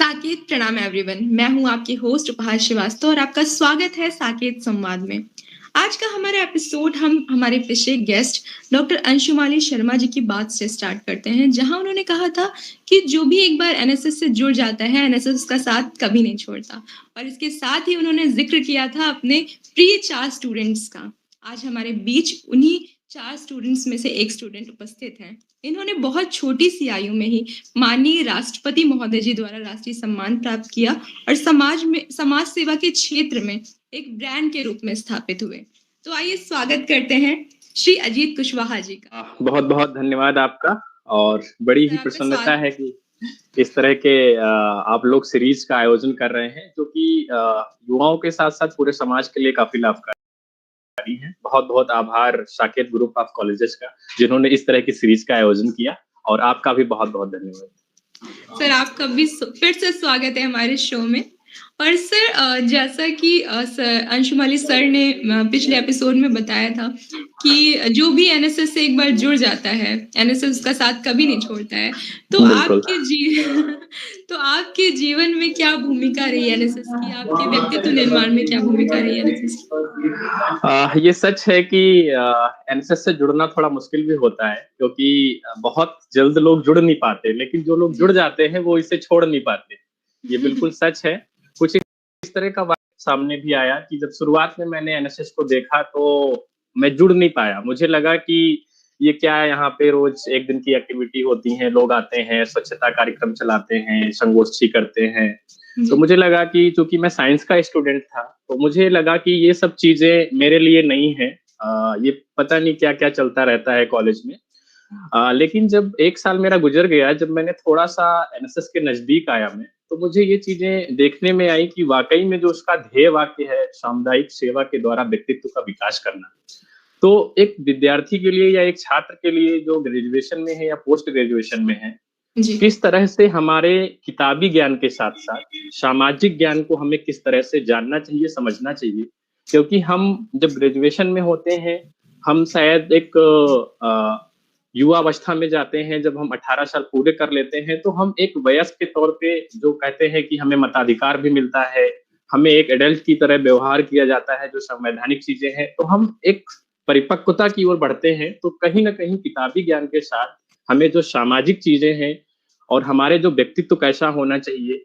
साकेत प्रणाम एवरीवन। मैं हूं आपकी होस्ट उपहार श्रीवास्तव और आपका स्वागत है साकेत संवाद में। आज का हमारा एपिसोड हम हमारे पिछले गेस्ट डॉक्टर अंशुमाली शर्मा जी की बात से स्टार्ट करते हैं, जहां उन्होंने कहा था कि जो भी एक बार एनएसएस से जुड़ जाता है एनएसएस उसका साथ कभी नहीं छोड़ता। और इसके साथ ही उन्होंने जिक्र किया था अपने प्रिय 4 स्टूडेंट्स का। आज हमारे बीच उन्हीं 4 स्टूडेंट्स में से एक स्टूडेंट उपस्थित हैं। इन्होंने बहुत छोटी सी आयु में ही माननीय राष्ट्रपति महोदय जी द्वारा राष्ट्रीय सम्मान प्राप्त किया और समाज सेवा के क्षेत्र में एक ब्रांड के रूप में स्थापित हुए। तो आइए स्वागत करते हैं श्री अजीत कुशवाहा जी का। बहुत बहुत धन्यवाद आपका। और बड़ी ही प्रसन्नता है कि इस तरह के आप लोग सीरीज का आयोजन कर रहे हैं, जो कि युवाओं के साथ साथ पूरे समाज के लिए काफी लाभकारी है। बहुत बहुत आभार साकेत ग्रुप ऑफ कॉलेजेस का, जिन्होंने इस तरह की सीरीज का आयोजन किया, और आपका भी बहुत बहुत धन्यवाद। सर आपका भी फिर से स्वागत है हमारे शो में। और सर जैसा कि सर अंशुमाली सर ने पिछले एपिसोड में बताया था कि जो भी एनएसएस से एक बार जुड़ जाता है एनएसएस उसका साथ कभी नहीं छोड़ता है। तो आपके जीवन में क्या भूमिका रही एनएसएस की, आपके व्यक्तित्व निर्माण में क्या भूमिका रही एनएसएस की? ये सच है कि एनएसएस से जुड़ना थोड़ा मुश्किल भी होता है, क्योंकि बहुत जल्द लोग जुड़ नहीं पाते, लेकिन जो लोग जुड़ जाते हैं वो इसे छोड़ नहीं पाते। ये बिल्कुल सच है। कुछ इस तरह का सामने भी आया कि जब शुरुआत में मैंने एनएसएस को देखा तो मैं जुड़ नहीं पाया। मुझे लगा कि ये क्या है, यहाँ पे रोज एक दिन की एक्टिविटी होती है, लोग आते हैं, स्वच्छता कार्यक्रम चलाते हैं, संगोष्ठी करते हैं। तो मुझे लगा कि चूंकि मैं साइंस का स्टूडेंट था, तो मुझे लगा कि ये सब चीजें मेरे लिए नहीं है। ये पता नहीं क्या क्या चलता रहता है कॉलेज में। लेकिन जब 1 साल मेरा गुजर गया, जब मैंने थोड़ा सा एनएसएस के नजदीक आया मैं, तो मुझे ये चीजें देखने में आई कि वाकई में जो उसका ध्येय वाक्य है, सामुदायिक सेवा के द्वारा व्यक्तित्व का विकास करना, तो एक विद्यार्थी के लिए या एक छात्र के लिए जो ग्रेजुएशन में है या पोस्ट ग्रेजुएशन में है, किस तरह से हमारे किताबी ज्ञान के साथ साथ सामाजिक ज्ञान को हमें किस तरह से जानना चाहिए, समझना चाहिए। क्योंकि हम जब ग्रेजुएशन में होते हैं, हम शायद एक युवा अवस्था में जाते हैं। जब हम 18 साल पूरे कर लेते हैं, तो हम एक वयस्क के तौर पे जो कहते हैं कि हमें मताधिकार भी मिलता है, हमें एक एडल्ट की तरह व्यवहार किया जाता है, जो संवैधानिक चीजें हैं, तो हम एक परिपक्वता की ओर बढ़ते हैं। तो कहीं ना कहीं किताबी ज्ञान के साथ हमें जो सामाजिक चीजें हैं और हमारे जो व्यक्तित्व कैसा होना चाहिए,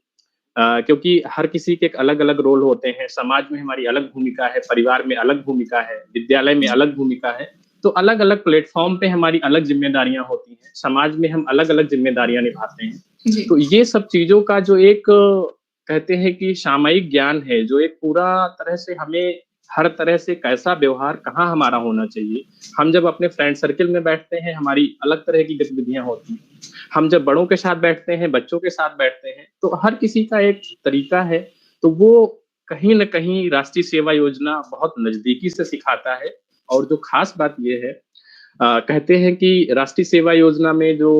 क्योंकि हर किसी के एक अलग अलग रोल होते हैं। समाज में हमारी अलग भूमिका है, परिवार में अलग भूमिका है, विद्यालय में अलग भूमिका है। तो अलग अलग प्लेटफॉर्म पे हमारी अलग जिम्मेदारियां होती हैं, समाज में हम अलग अलग जिम्मेदारियां निभाते हैं। तो ये सब चीजों का जो एक कहते हैं कि सामायिक ज्ञान है, जो एक पूरा तरह से हमें हर तरह से कैसा व्यवहार कहाँ हमारा होना चाहिए। हम जब अपने फ्रेंड सर्किल में बैठते हैं, हमारी अलग तरह की गतिविधियां होती हैं। हम जब बड़ों के साथ बैठते हैं, बच्चों के साथ बैठते हैं, तो हर किसी का एक तरीका है। तो वो कहीं न कहीं राष्ट्रीय सेवा योजना बहुत नजदीकी से सिखाता है। और जो खास बात ये है, कहते हैं कि राष्ट्रीय सेवा योजना में जो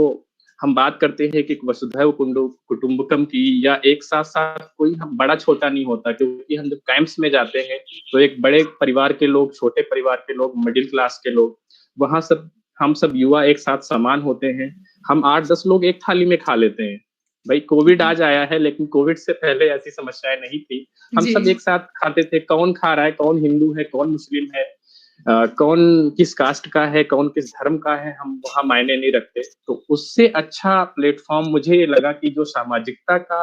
हम बात करते हैं कि वसुधैव कुटुंबकम की, या एक साथ साथ कोई हम बड़ा छोटा नहीं होता, क्योंकि हम जब कैंप्स में जाते हैं तो एक बड़े परिवार के लोग, छोटे परिवार के लोग, मिडिल क्लास के लोग, वहां सब हम सब युवा एक साथ समान होते हैं। हम 8-10 लोग एक थाली में खा लेते हैं। भाई कोविड आज आया है, लेकिन कोविड से पहले ऐसी समस्याएं नहीं थी। हम सब एक साथ खाते थे। कौन खा रहा है, कौन हिंदू है, कौन मुस्लिम है, कौन किस कास्ट का है, कौन किस धर्म का है, हम वहाँ मायने नहीं रखते। तो उससे अच्छा प्लेटफॉर्म मुझे ये लगा कि जो सामाजिकता का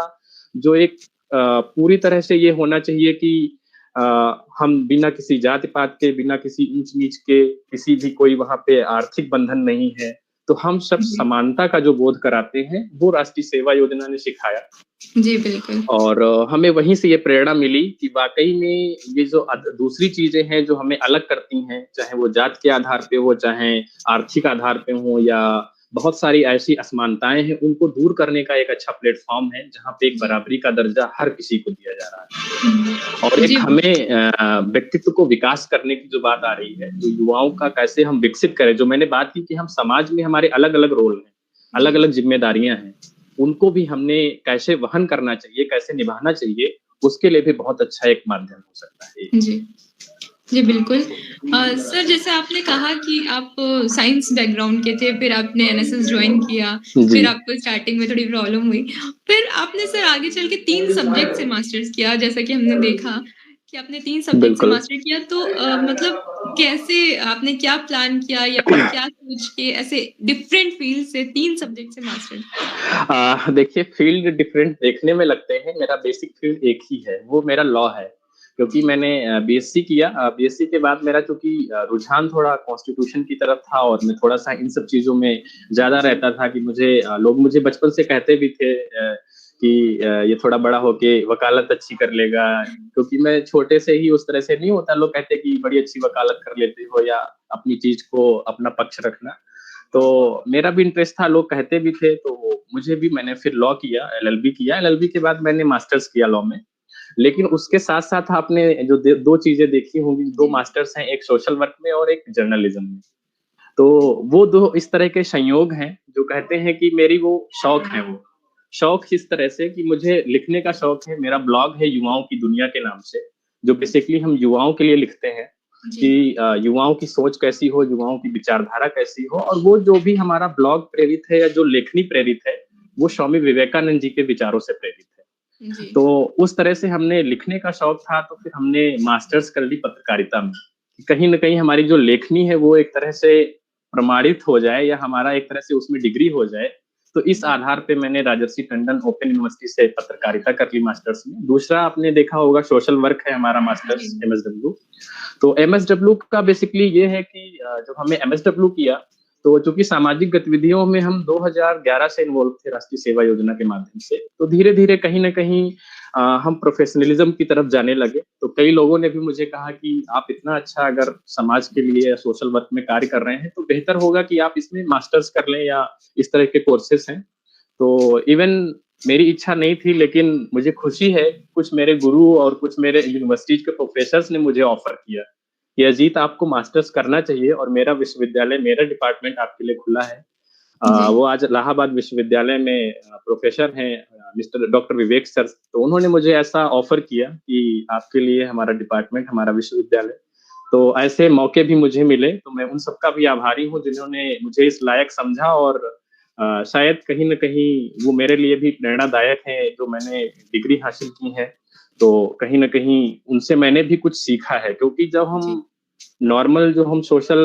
जो एक पूरी तरह से ये होना चाहिए कि हम बिना किसी जाति पात के, बिना किसी ऊंच नीच के, किसी भी कोई वहाँ पे आर्थिक बंधन नहीं है, तो हम सब समानता का जो बोध कराते हैं, वो राष्ट्रीय सेवा योजना ने सिखाया। जी बिल्कुल। और हमें वहीं से ये प्रेरणा मिली कि वाकई में ये जो दूसरी चीजें हैं जो हमें अलग करती हैं, चाहे वो जात के आधार पे हो, चाहे आर्थिक आधार पे हो, या बहुत सारी ऐसी असमानताएं हैं, उनको दूर करने का एक अच्छा प्लेटफॉर्म है, जहाँ पे एक बराबरी का दर्जा हर किसी को दिया जा रहा है। और एक हमें व्यक्तित्व को विकास करने की जो बात आ रही है, जो युवाओं का कैसे हम विकसित करें, जो मैंने बात की कि हम समाज में हमारे अलग अलग रोल हैं, अलग अलग जिम्मेदारियां हैं, उनको भी हमने कैसे वहन करना चाहिए, कैसे निभाना चाहिए, उसके लिए भी बहुत अच्छा एक माध्यम हो सकता है। जी जी, बिल्कुल। सर जैसे आपने कहा कि आप साइंस बैकग्राउंड के थे, फिर आपने एनएसएस जॉइन किया, जी, फिर आपको स्टार्टिंग में थोड़ी प्रॉब्लम हुई। फिर आपने सर आगे चल के 3 सब्जेक्ट से मास्टर्स किया, जैसा कि हमने देखा कि आपने 3 सब्जेक्ट से बिल्कुल। मास्टर किया तो मतलब कैसे आपने क्या प्लान किया या फिर क्या सोच के ऐसे डिफरेंट फील्ड से 3 सब्जेक्ट से मास्टर? देखिए फ़ील्ड डिफरेंट देखने में लगते हैं, मेरा बेसिक फ़ील्ड एक ही है, वो मेरा लॉ है। क्योंकि जी, मैंने बीएससी किया बीएससी के बाद मेरा चूँकि रुझान थोड़ा कॉन्स्टिट्यूशन की तरफ था और मैं थोड़ा-सा इन सब चीज़ों में ज़्यादा रहता था कि मुझे लोग मुझे बचपन से कहते भी थे कि ये थोड़ा बड़ा होके वकालत अच्छी कर लेगा। क्योंकि मैं छोटे से ही उस तरह से नहीं होता, लोग कहते हैं कि बड़ी अच्छी वकालत कर लेते हो या अपनी चीज़ को अपना पक्ष रखना। तो मेरा भी इंटरेस्ट था, लोग कहते भी थे, तो मुझे भी मैंने फिर लॉ किया, एलएलबी किया, एलएलबी के बाद मैंने मास्टर्स किया लॉ में। लेकिन उसके साथ-साथ आपने जो 2 चीज़ें देखी होंगी, 2 जी, मास्टर्स हैं, एक सोशल वर्क में और एक जर्नलिज्म में। तो वो 2 इस तरह के संयोग हैं, जो कहते हैं कि मेरी वो शौक है वो। शौक इस तरह से कि मुझे लिखने का शौक है, मेरा ब्लॉग है युवाओं की दुनिया के नाम से, जो बेसिकली हम युवाओं के लिए लिखते हैं जी, कि युवाओं की सोच कैसी हो, युवाओं की विचारधारा कैसी हो और वो जो भी हमारा ब्लॉग प्रेरित है या जो लेखनी प्रेरित है, वो स्वामी विवेकानंद जी के विचारों से प्रेरित है। जी, तो उस तरह से हमने लिखने का शौक था, तो फिर हमने मास्टर्स कर ली पत्रकारिता में। कहीं न कहीं हमारी जो लेखनी है, वो एक तरह से प्रमाणित हो जाए या हमारा एक तरह से उसमें डिग्री हो जाए। तो इस जी, आधार पे मैंने राजर्षि टंडन ओपन यूनिवर्सिटी से पत्रकारिता कर ली मास्टर्स में। दूसरा आपने देखा होगा सोशल वर्क है हमारा जी, मास्टर्स एमएसडब्ल्यू। तो एमएसडब्ल्यू का बेसिकली ये है कि जब हमने एमएसडब्ल्यू किया, तो चूँकि सामाजिक गतिविधियों में हम 2011 से इन्वॉल्व थे राष्ट्रीय सेवा योजना के माध्यम से, तो धीरे-धीरे कहीं न कहीं हम प्रोफ़ेशनलिज़्म की तरफ जाने लगे। तो कई लोगों ने भी मुझे कहा कि आप इतना अच्छा अगर समाज के लिए या सोशल वर्क में कार्य कर रहे हैं, तो बेहतर होगा कि आप इसमें मास्टर्स कर लें या इस तरह के कोर्सेज़ हैं। तो इवन मेरी इच्छा नहीं थी लेकिन मुझे खुशी है, कुछ मेरे गुरु और कुछ मेरे यूनिवर्सिटीज़ के प्रोफ़ेसर्स ने मुझे ऑफ़र किया, कि अजीत आपको मास्टर्स करना चाहिए और मेरा विश्वविद्यालय, मेरा डिपार्टमेंट आपके लिए खुला है। जी, वो आज इलाहाबाद विश्वविद्यालय में प्रोफ़ेसर हैं मिस्टर डॉक्टर विवेक सर, तो उन्होंने मुझे ऐसा ऑफ़र किया कि आपके लिए हमारा डिपार्टमेंट, हमारा विश्वविद्यालय। तो ऐसे मौके भी मुझे मिले, तो मैं उन सबका भी आभारी हूँ जिन्होंने मुझे इस लायक समझा और शायद कहीं न कहीं वो मेरे लिए भी प्रेरणादायक हैं, जो मैंने डिग्री हासिल की है, तो कहीं न कहीं उनसे मैंने भी कुछ सीखा है क्योंकि जब जी, हम नॉर्मल जो हम सोशल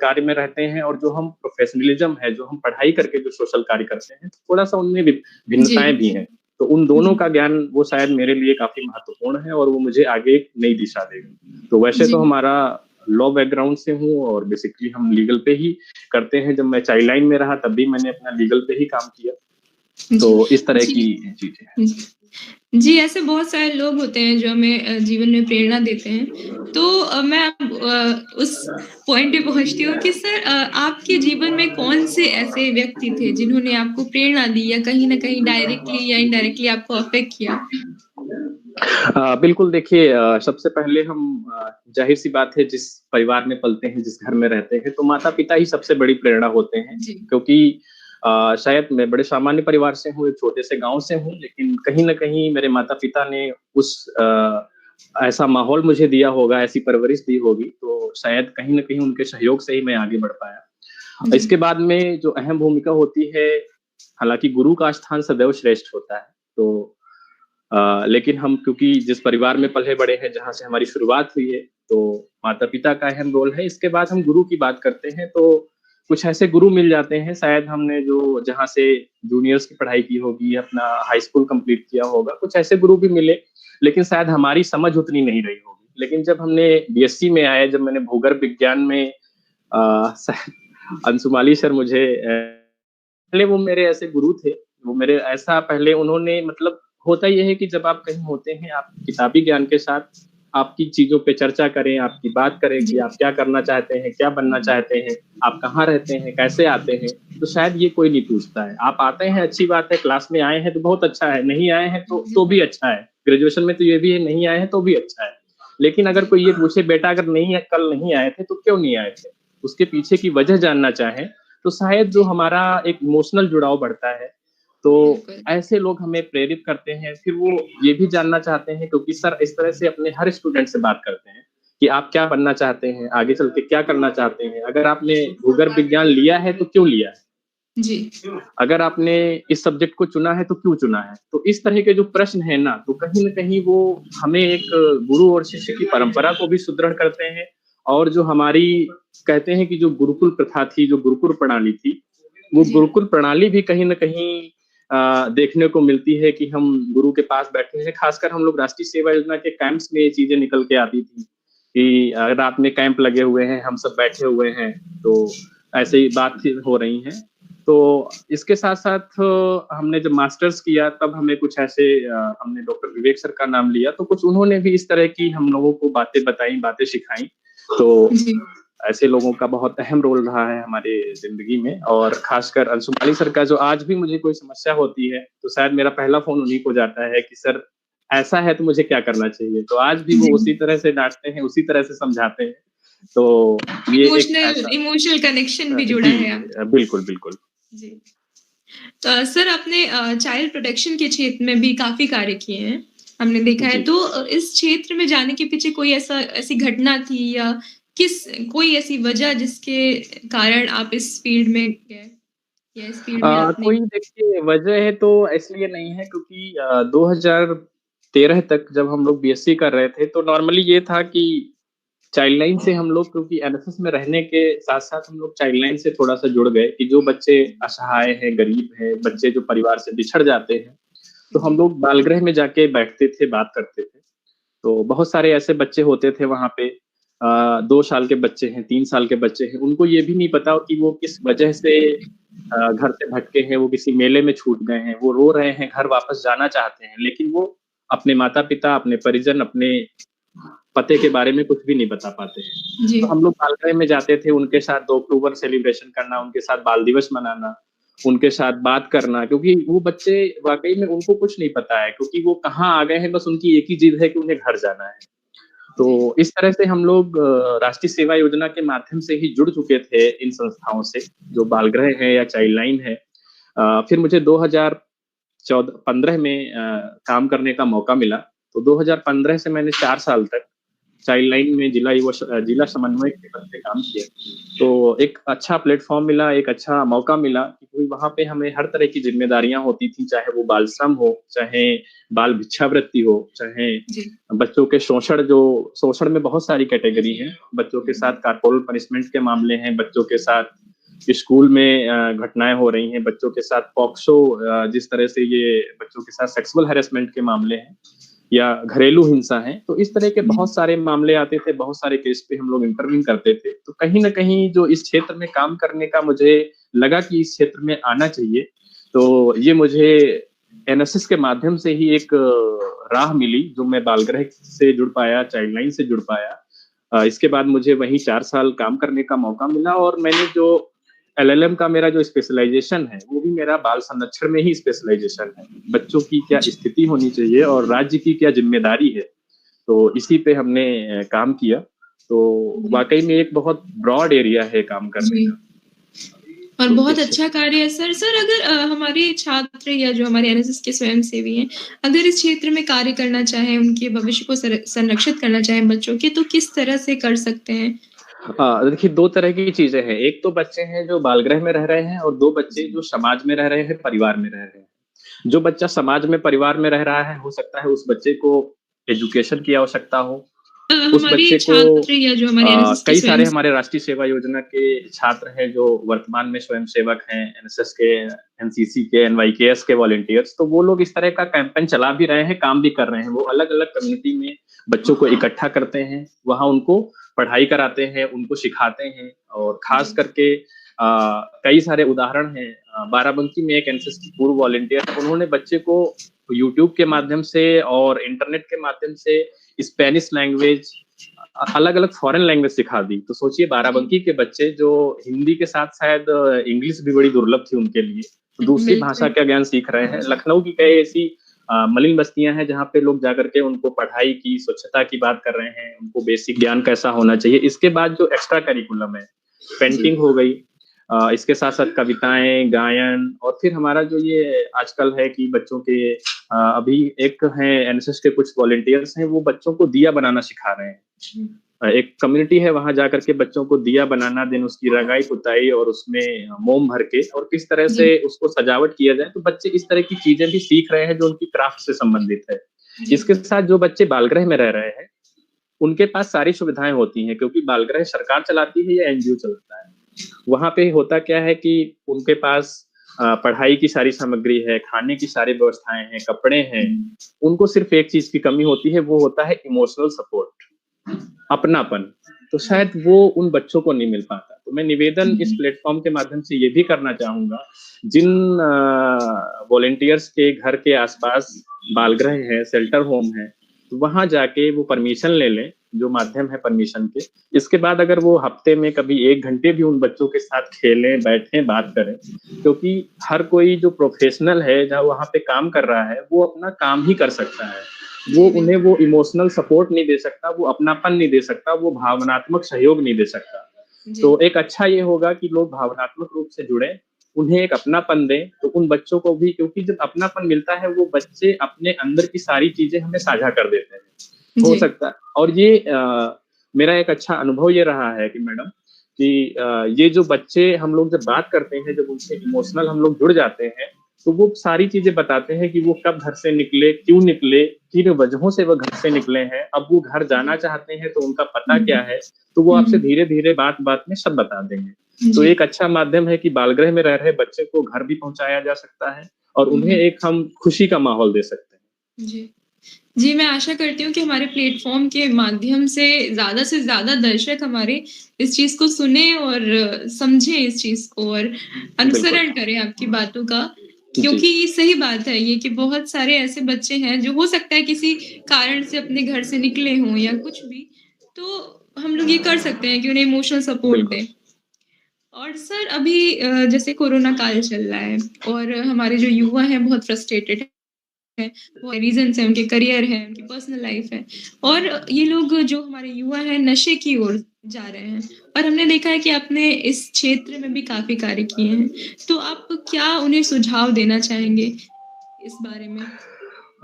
कार्य में रहते हैं और जो हम प्रोफ़ेशनलिज़्म है, जो हम पढ़ाई करके जो सोशल कार्य करते हैं, थोड़ा-सा उनमें जी, भिन्नताएँ भी हैं। तो उन दोनों जी, का ज्ञान वो शायद मेरे लिए काफ़ी महत्वपूर्ण है और वो मुझे आगे एक नई दिशा देगा। तो वैसे जी, तो हमारा लॉ बैकग्राउंड से हूँ और बेसिकली हम लीगल पे ही करते हैं। जब मैं चाइल्ड लाइन में रहा तब भी मैंने अपना लीगल पे ही काम किया। जी, तो इस तरह जी, की चीज़ें हैं। जी। जी, ऐसे बहुत सारे लोग होते हैं जो हमें जीवन में प्रेरणा देते हैं। तो मैं अब उस पॉइंट पे पहुँचती हूँ कि सर आपके जीवन में कौन से ऐसे व्यक्ति थे जिन्होंने आपको प्रेरणा दी या कहीं न कहीं डायरेक्टली या इनडायरेक्टली आपको अफ़ेक्ट किया? बिल्कुल देखिए सबसे पहले हम ज़ाहिर-सी बात है जिस परिवार में पलते हैं, जिस घर में रहते हैं, तो माता-पिता ही सबसे बड़ी प्रेरणा होते हैं। जी, क्योंकि शायद मैं बड़े सामान्य परिवार से हूँ, एक छोटे से गाँव से हूँ, लेकिन कहीं न कहीं मेरे माता-पिता ने उस ऐसा माहौल मुझे दिया होगा, ऐसी परवरिश दी होगी, तो शायद कहीं न कहीं उनके सहयोग से ही मैं आगे बढ़ पाया। जी, इसके बाद में जो अहम भूमिका होती है, हालाँकि गुरु का स्थान सदैव श्रेष्ठ होता है। तो लेकिन हम क्योंकि जिस परिवार में पले-बड़े हैं, जहाँ से हमारी शुरुआत हुई है, तो माता-पिता का अहम रोल है। इसके बाद हम गुरु की बात करते हैं, तो कुछ ऐसे गुरु मिल जाते हैं, शायद हमने जो जहाँ से जूनियर्स की पढ़ाई की होगी, अपना हाई स्कूल कंप्लीट किया होगा, कुछ ऐसे गुरु भी मिले, लेकिन शायद हमारी समझ उतनी नहीं रही होगी। लेकिन जब हमने बीएससी में आए, जब मैंने भूगर्भ विज्ञान में शायद अंशुमाली सर मुझे पहले वो मेरे ऐसे गुरु थे, वो मेरे ऐसा पहले उन्होंने मतलब होता ये है कि जब आप कहीं होते हैं, आप किताबी ज्ञान के साथ आपकी चीज़ों पे चर्चा करें, आपकी बात करें कि जी, आप क्या करना चाहते हैं, क्या बनना चाहते हैं, आप कहाँ रहते हैं, कैसे आते हैं, तो शायद ये कोई नहीं पूछता है। आप आते हैं, अच्छी बात है, क्लास में आए हैं तो बहुत अच्छा है, नहीं आए हैं तो जी, भी अच्छा है। ग्रेजुएशन में तो ये भी है, नहीं आए हैं तो भी अच्छा है। लेकिन अगर जी, कोई ये पूछे बेटा अगर नहीं है कल नहीं आए थे, तो क्यों नहीं आए थे? उसके पीछे की वजह जानना चाहें, तो शायद जो जी, हमारा एक इमोशनल जुड़ाव बढ़ता है, तो बिल्कुल। ऐसे लोग हमें प्रेरित करते हैं। फिर वो ये भी जानना चाहते हैं क्योंकि सर इस तरह से अपने हर स्टूडेंट से बात करते हैं कि आप क्या बनना चाहते हैं, आगे चल के क्या करना चाहते हैं। अगर आपने भूगर्भ विज्ञान लिया है तो क्यों लिया है? जी। अगर आपने इस सब्जेक्ट को चुना है तो क्यों चुना है? तो इस तरह के जो प्रश्न हैं ना, तो कहीं न कहीं वो हमें एक गुरु और शिष्य की परंपरा को भी सुदृढ़ करते हैं और जो हमारी कहते हैं कि जो गुरुकुल प्रथा थी, जो गुरुकुल प्रणाली थी, वो जी। गुरुकुल प्रणाली भी कहीं न कहीं देखने को मिलती है कि हम गुरु के पास बैठे हैं। खासकर हम लोग राष्ट्रीय सेवा योजना के कैंप्स में ये चीज़ें निकल के आती थी कि रात में कैंप लगे हुए हैं, हम सब बैठे हुए हैं, तो ऐसे ही बातचीत हो रही हैं। तो इसके साथ-साथ हमने जब मास्टर्स किया तब हमें कुछ ऐसे हमने डॉक्टर विवेक सर का नाम लिया, तो कुछ उन्होंने भी इस तरह की हम लोगों को बातें बताई, बातें सिखाई। तो जी। ऐसे लोगों का बहुत अहम रोल रहा है हमारे ज़िंदगी में और ख़ासकर अंशुमाली सर का जो आज भी मुझे कोई समस्या होती है, तो शायद मेरा पहला फ़ोन उन्हीं को जाता है कि सर ऐसा है तो मुझे क्या करना चाहिए? तो आज भी वो जी। उसी तरह से डाँटते हैं, उसी तरह से समझाते हैं। तो ये एक इमोशनल ऐसा इमोशनल कनेक्शन भी जुड़ा जी है आप बिल्कुल, बिल्कुल। जी। तो सर आपने चाइल्ड प्रोटेक्शन के क्षेत्र में भी काफ़ी कार्य किए हैं, हमने देखा है। जी। तो इस क्षेत्र में जाने के पीछे कोई ऐसी घटना थी या कोई ऐसी वजह जिसके कारण आप इस फ़ील्ड में गए या इस फ़ील्ड में आपने कोई देखिए वजह है तो इसलिए नहीं है क्योंकि 2013 तक जब हम लोग बीएससी कर रहे थे तो नॉर्मली ये था कि चाइल्ड लाइन से हम लोग क्योंकि एनएसएस में रहने के साथ-साथ हम लोग चाइल्ड लाइन से थोड़ा-सा जुड़ गए कि जो बच्चे असहाय हैं, गरीब हैं, बच्चे जो परिवार से बिछड़ जाते हैं, तो जी। हम लोग बालगृह में जाके बैठते थे, बात करते थे। तो बहुत सारे ऐसे बच्चे होते थे वहाँ पे 2 साल के बच्चे हैं, 3 साल के बच्चे हैं, उनको ये भी नहीं पता कि वो किस वजह से घर से भटके हैं, वो किसी मेले में छूट गए हैं, वो रो रहे हैं, घर वापस जाना चाहते हैं, लेकिन वो अपने माता-पिता, अपने परिजन, अपने पते के बारे में कुछ भी नहीं बता पाते हैं। जी। तो हम लोग बालगृह में जाते थे, उनके साथ 2 अक्टूबर सेलिब्रेशन करना, उनके साथ बाल दिवस मनाना, उनके साथ बात करना क्योंकि वो बच्चे वाक़ई में उनको कुछ नहीं पता है क्योंकि वो कहाँ आ गए हैं, बस उनकी एक ही ज़िद है कि उन्हें घर जाना है। तो जी। इस तरह से हम लोग राष्ट्रीय सेवा योजना के माध्यम से ही जुड़ चुके थे इन संस्थाओं से, जो बालगृह है या चाइल्ड लाइन है। फिर मुझे 2015 में काम करने का मौका मिला, तो 2015 से मैंने 4 साल तक चाइल्ड लाइन में जिला समन्वयक के पद पे काम किया। तो एक अच्छा प्लेटफ़ॉर्म मिला, एक अच्छा मौका मिला क्योंकि वहाँ पे हमें हर तरह की ज़िम्मेदारियाँ होती थी, चाहे वो बाल श्रम हो, चाहे बाल भिक्षावृत्ति हो, चाहे जी। बच्चों के शोषण में बहुत सारी कैटेगरी हैं। बच्चों के साथ कॉर्पोरल पनिशमेंट के मामले हैं, बच्चों के साथ स्कूल में घटनाएँ हो रही हैं, बच्चों के साथ पॉक्सो जिस तरह से ये बच्चों के साथ सेक्सुअल हैरेसमेंट के मामले हैं या घरेलू हिंसा है, तो इस तरह के जी। बहुत सारे मामले आते थे, बहुत सारे केस पे हम लोग इंटरव्यू करते थे। तो कहीं न कहीं जो इस क्षेत्र में काम करने का मुझे लगा कि इस क्षेत्र में आना चाहिए, तो ये मुझे एनएसएस के माध्यम से ही एक राह मिली, जो मैं बालगृह से जुड़ पाया, चाइल्ड लाइन से जुड़ पाया। इसके बाद मुझे वहीं 4 साल काम करने का मौका मिला और मैंने जो एलएलएम का मेरा जो स्पेशलाइज़ेशन है, वो भी मेरा बाल संरक्षण में ही स्पेशलाइज़ेशन है। बच्चों की क्या जी। स्थिति होनी चाहिए और राज्य की क्या ज़िम्मेदारी है, तो इसी पे हमने काम किया। तो जी। वाक़ई में एक बहुत ब्रॉड एरिया है काम करने जी। का। और तो बहुत इस अच्छा कार्य है सर। सर अगर हमारे छात्र या जो हमारे एनएसएस के स्वयंसेवी हैं, अगर इस क्षेत्र में कार्य करना चाहें, उनके भविष्य को संरक्षित करना चाहें बच्चों के, तो किस तरह से कर सकते हैं? देखिए 2 तरह की चीज़ें हैं। एक तो बच्चे हैं जो बालगृह में रह रहे हैं और 2 बच्चे जी। जो समाज में रह रहे हैं, परिवार में रह रहे हैं। जो बच्चा समाज में, परिवार में रह रहा है, हो सकता है उस बच्चे को एजुकेशन की आवश्यकता हो। उस हमारे बच्चे को छात्र या जो हमारे एनएसएस के कई सारे स्वयं हमारे राष्ट्रीय सेवा योजना के छात्र हैं जो वर्तमान में स्वयंसेवक हैं, एनएसएस के, एनसीसी के, एनवाईकेएस के वॉलंटियर्स, तो वो लोग इस तरह का कैंपेन चला भी रहे हैं, काम भी कर रहे हैं। वो अलग-अलग कम्युनिटी में बच्चों को इकट्ठा करते हैं, वहाँ उनको पढ़ाई कराते हैं, उनको सिखाते हैं और ख़ास जी। करके कई सारे उदाहरण हैं। बाराबंकी में एक एनएसएस की पूर्व वॉलंटियर है, उन्होंने बच्चे को यूट्यूब के माध्यम से और इंटरनेट के माध्यम से स्पेनिश लैंग्वेज अलग-अलग फ़ॉरेन लैंग्वेज सिखा दी। तो सोचिए जी। बाराबंकी के बच्चे जो हिंदी के साथ शायद इंग्लिश भी बड़ी दुर्लभ थी उनके लिए, तो दूसरी भाषा बिल्कुल। का ज्ञान सीख रहे हैं। लखनऊ की कई ऐसी मलिन बस्तियाँ हैं जहाँ पे लोग जाकर के उनको पढ़ाई की, स्वच्छता की बात कर रहे हैं, उनको बेसिक ज्ञान कैसा होना चाहिए। इसके बाद जो एक्स्ट्रा करिकुलम है, जी। पेंटिंग हो गई, इसके साथ-साथ कविताएँ, गायन और फिर हमारा जो ये आजकल है कि बच्चों के अभी एक हैं एनएसएस के कुछ वॉलंटियर्स हैं, वो बच्चों को दिया बनाना सिखा रहे हैं। एक कम्युनिटी है, वहाँ जाकर के बच्चों को दिया बनाना, देन उसकी रंगाई पुताई और उसमें मोम भर के और किस तरह जी, से उसको सजावट किया जाए, तो बच्चे इस तरह की चीजें भी सीख रहे हैं जो उनकी क्राफ्ट से संबंधित है। जी, इसके साथ जो बच्चे बालगृह में रह रहे हैं, उनके पास सारी सुविधाएं होती हैं, क्योंकि बालगृह सरकार चलाती है या एनजीओ चलाता है। वहाँ पे होता क्या है कि उनके पास पढ़ाई की सारी सामग्री है, खाने की सारी व्यवस्थाएं हैं, कपड़े हैं। हुँ, उनको सिर्फ एक चीज की कमी होती है, वो होता है इमोशनल सपोर्ट, अपनापन। तो जी, शायद वो उन बच्चों को नहीं मिल पाता। तो मैं निवेदन इस हुँ, प्लेटफॉर्म के माध्यम से ये भी करना चाहूंगा, जिन वॉलंटियर्स के घर के आसपास बालगृह है, शेल्टर होम है, तो वहां जाके वो परमिशन ले लें, जो माध्यम है परमिशन के। इसके बाद अगर वो हफ्ते में कभी 1 घंटे भी उन बच्चों के साथ खेलें, बैठें, बात करें, क्योंकि हर कोई जो प्रोफेशनल है, जहाँ वहाँ पे काम कर रहा है, वो अपना काम ही कर सकता है। वो जी, उन्हें बिल्कुल, वो इमोशनल सपोर्ट नहीं दे सकता, वो अपनापन नहीं दे सकता, वो भावनात्मक सहयोग नहीं दे सकता। जी, तो एक अच्छा ये होगा कि लोग भावनात्मक रूप से जुड़ें, उन्हें एक अपनापन दें, तो उन बच्चों को भी, क्योंकि जब अपनापन मिलता है, वो बच्चे अपने अंदर की सारी चीज़ें हमें साझा कर देते हैं। हो जी, सकता है और ये मेरा एक अच्छा अनुभव ये रहा है कि मैडम कि ये जो बच्चे हम लोग जब बात करते हैं, जब उनसे इमोशनल हम लोग जुड़ जाते हैं, तो वो सारी चीज़ें बताते हैं कि वो कब घर से निकले, किन वजहों से वो घर से निकले हैं, अब वो घर जाना जी, चाहते हैं तो उनका पता क्या हुँ, है, तो वो आपसे हुँ, धीरे-धीरे बात-बात में सब बता देंगे। तो जी, एक अच्छा माध्यम है कि बालगृह में रह रहे बच्चे को घर भी पहुँचाया जा सकता है और उन्हें हुँ, एक हम खुशी का माहौल दे सकते हैं। जी। जी, मैं आशा करती हूँ कि हमारे प्लेटफ़ॉर्म के माध्यम से ज़्यादा दर्शक हमारे इस चीज़ को सुनें और समझें इस चीज़ को और बिल्कुल। अनुसरण करें आपकी बातों का। जी, क्योंकि सही बात है ये कि बहुत सारे ऐसे बच्चे हैं जो हो सकता है किसी कारण से अपने घर से निकले हों या कुछ भी, तो हम लोग ये कर सकते हैं कि उन्हें इमोशनल सपोर्ट बिल्कुल। दें। और सर अभी जैसे कोरोना काल चल रहा है और हमारे जो युवा हैं बहुत फ्रस्ट्रेटेड हैं, वो रीज़न्स हैं, उनके करियर है, उनकी पर्सनल लाइफ़ है और ये लोग जो हमारे युवा हैं नशे की ओर जा रहे हैं और हमने देखा है कि आपने इस क्षेत्र में भी काफ़ी कार्य किए हैं। तो आप क्या उन्हें सुझाव देना चाहेंगे इस बारे में?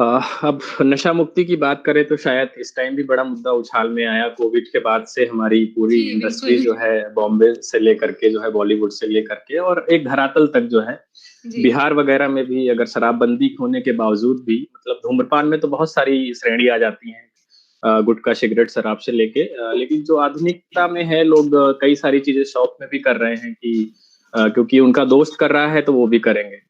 अ, अब नशा मुक्ति की बात करें तो शायद इस टाइम भी बड़ा मुद्दा उछाल में आया। कोविड के बाद से हमारी पूरी जी, इंडस्ट्री बिल्कुल। जो है, बॉम्बे से लेकर के जो है, बॉलीवुड से लेकर के और एक धरातल तक जो है, जी, बिहार वगैरह में भी अगर शराबबंदी होने के बावजूद भी, मतलब धूम्रपान में तो बहुत सारी श्रेणी आ जाती हैं, गुटखा, सिगरेट, शराब से लेके, लेकिन जो आधुनिकता में है, लोग कई सारी चीज़ें शौक में भी कर रहे हैं कि क्योंकि उनका दोस्त कर रहा है तो वो भी करेंगे।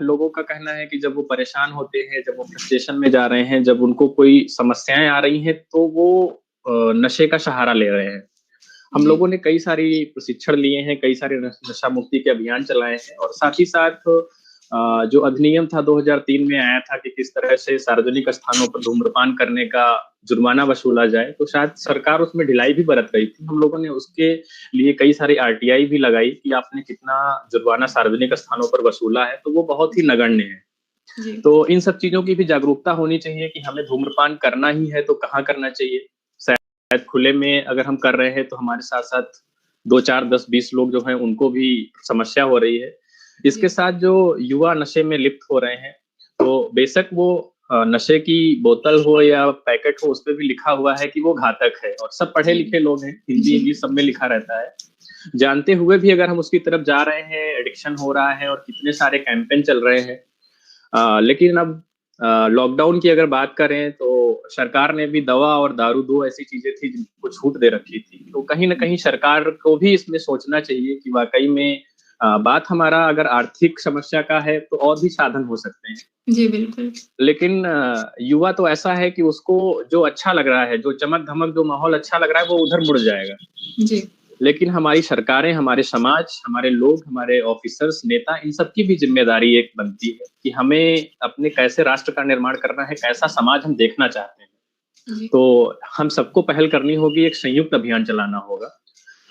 लोगों का कहना है कि जब वो परेशान होते हैं, जब वो फ्रस्ट्रेशन में जा रहे हैं, जब उनको कोई समस्याएँ आ रही हैं, तो वो नशे का सहारा ले रहे हैं। हम जी, लोगों ने कई सारी प्रशिक्षण लिए हैं, कई सारे नशा मुक्ति के अभियान चलाए हैं और साथ ही साथ जो अधिनियम था 2003 में आया था कि किस तरह से सार्वजनिक स्थानों पर धूम्रपान करने का जुर्माना वसूला जाए, तो शायद सरकार उसमें ढिलाई भी बरत रही थी। हम लोगों ने उसके लिए कई सारी आरटीआई भी लगाई कि आपने कितना जुर्माना सार्वजनिक स्थानों पर वसूला है, तो वो बहुत ही जी, नगण्य है। जी, तो इन सब चीज़ों की भी जागरूकता होनी चाहिए कि हमें धूम्रपान करना ही है तो कहाँ करना चाहिए। शायद खुले में अगर हम कर रहे हैं तो हमारे साथ-साथ 2, 4, 10, 20 लोग जो हैं उनको भी समस्या हो रही है। इसके जी, साथ जो युवा नशे में लिप्त हो रहे हैं, तो बेशक वो नशे की बोतल हो या पैकेट हो, उसपे भी लिखा हुआ है कि वो घातक है और सब जी, पढ़े-लिखे लोग हैं, हिंदी, जी, इंग्लिश सब में लिखा रहता है। जानते हुए भी अगर हम उसकी तरफ जा रहे हैं, एडिक्शन हो रहा है और कितने सारे कैंपेन चल रहे हैं। लेकिन अब लॉकडाउन की अगर बात करें तो सरकार ने भी दवा और दारू 2 ऐसी चीज़ें थी जिनको छूट दे रखी थी। तो कहीं न कहीं सरकार को भी इसमें सोचना चाहिए कि वाक़ई में बात हमारा अगर आर्थिक समस्या का है तो और भी साधन हो सकते हैं। जी, बिल्कुल। लेकिन युवा तो ऐसा है कि उसको जो अच्छा लग रहा है, जो चमक-धमक, जो माहौल अच्छा लग रहा है, वो उधर मुड़ जाएगा। जी, लेकिन हमारी सरकारें, हमारे समाज, हमारे लोग, हमारे ऑफिसर्स, नेता, इन सब की भी ज़िम्मेदारी एक बनती है कि हमें अपने कैसे राष्ट्र का निर्माण करना है, कैसा समाज हम देखना चाहते हैं। जी, तो हम सबको पहल करनी होगी, एक संयुक्त अभियान चलाना होगा।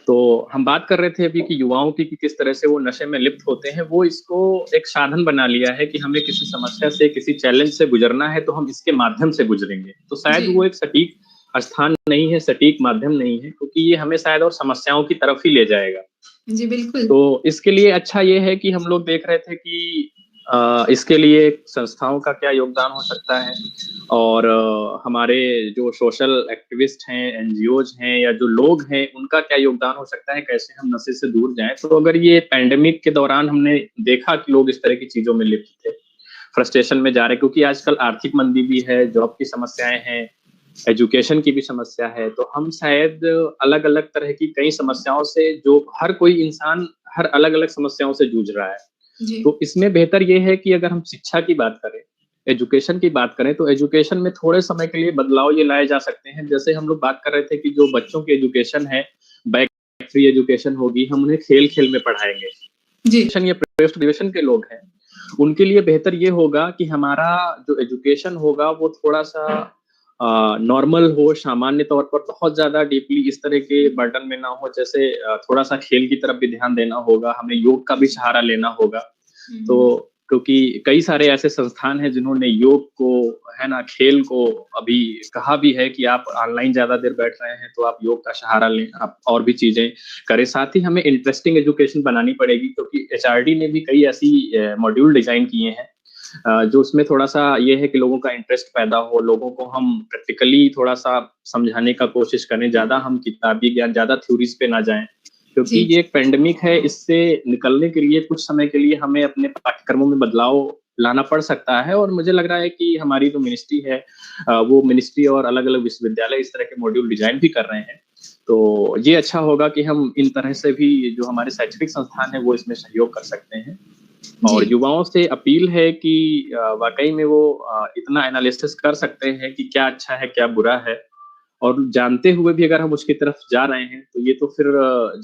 तो हम बात कर रहे थे अभी कि युवाओं की कि किस तरह से वो नशे में लिप्त होते हैं, वो इसको एक साधन बना लिया है कि हमें किसी समस्या से, किसी चैलेंज से गुज़रना है, तो हम इसके माध्यम से गुज़रेंगे। तो शायद वो जी, एक सटीक स्थान नहीं है, सटीक माध्यम नहीं है, क्योंकि ये हमें शायद और समस्याओं की तरफ ही ले जाएगा। जी, बिल्कुल। तो इसके लिए अच्छा ये है कि हम लोग देख रहे थे कि इसके लिए संस्थाओं का क्या योगदान हो सकता है और हमारे जो सोशल एक्टिविस्ट हैं, एनजीओज हैं या जो लोग हैं, उनका क्या योगदान हो सकता है, कैसे हम नशे से दूर जाएं। तो अगर ये पैंडेमिक के दौरान हमने देखा कि लोग इस तरह की चीजों में लिप्त थे, फ्रस्ट्रेशन में जा रहे, क्योंकि आजकल आर्थिक मंदी भी है, जॉब की समस्याएं हैं, एजुकेशन की भी समस्या है, तो हम शायद अलग अलग तरह की कई समस्याओं से, जो हर कोई इंसान हर अलग अलग समस्याओं से जूझ रहा है, जी। तो इसमें बेहतर ये है कि अगर हम शिक्षा की बात करें, एजुकेशन की बात करें, तो एजुकेशन में थोड़े समय के लिए बदलाव ये लाए जा सकते हैं। जैसे हम लोग बात कर रहे थे कि जो बच्चों की एजुकेशन है, बैक फ्री एजुकेशन होगी, हम उन्हें खेल-खेल में पढ़ाएँगे। जी। या पोस्ट ग्रेजुएशन के लोग हैं, उनके लिए बेहतर ये होगा कि हमारा जो एजुकेशन होगा वो थोड़ा-सा नॉर्मल हो, सामान्य तौर पर बहुत ज़्यादा डीपली इस तरह के बर्डन में ना हो। जैसे थोड़ा-सा खेल की तरफ भी ध्यान देना होगा, हमें योग का भी सहारा लेना होगा। तो हुँ। क्योंकि कई सारे ऐसे संस्थान हैं जिन्होंने योग को, है ना, खेल को अभी कहा भी है कि आप ऑनलाइन ज़्यादा देर बैठ रहे हैं, तो आप योग का सहारा लें, आप और भी चीज़ें करें। साथ ही हमें इंटरेस्टिंग एजुकेशन बनानी पड़ेगी, क्योंकि एचआरडी ने भी कई ऐसी मॉड्यूल डिज़ाइन किए हैं जो उसमें थोड़ा-सा ये है कि लोगों का इंटरेस्ट पैदा हो, लोगों को हम प्रैक्टिकली थोड़ा-सा समझाने का कोशिश करें, ज़्यादा हम किताबी ज्ञान, ज़्यादा थ्योरीज़ पे ना जाएँ। क्योंकि जी। ये एक पैंडेमिक है, इससे निकलने के लिए कुछ समय के लिए हमें अपने पाठ्यक्रमों में बदलाव लाना पड़ सकता है और मुझे लग रहा है कि हमारी जो मिनिस्ट्री है वो मिनिस्ट्री और अलग-अलग विश्वविद्यालय इस तरह के मॉड्यूल डिज़ाइन भी कर रहे हैं। तो ये अच्छा होगा कि हम इन तरह से भी जो हमारे शैक्षणिक संस्थान हैं, वो इसमें सहयोग कर सकते हैं। जी। और युवाओं से अपील है कि वाक़ई में वो इतना एनालिसिस कर सकते हैं कि क्या अच्छा है, क्या बुरा है। और जानते हुए भी अगर हम उसकी तरफ जा रहे हैं, तो ये तो फिर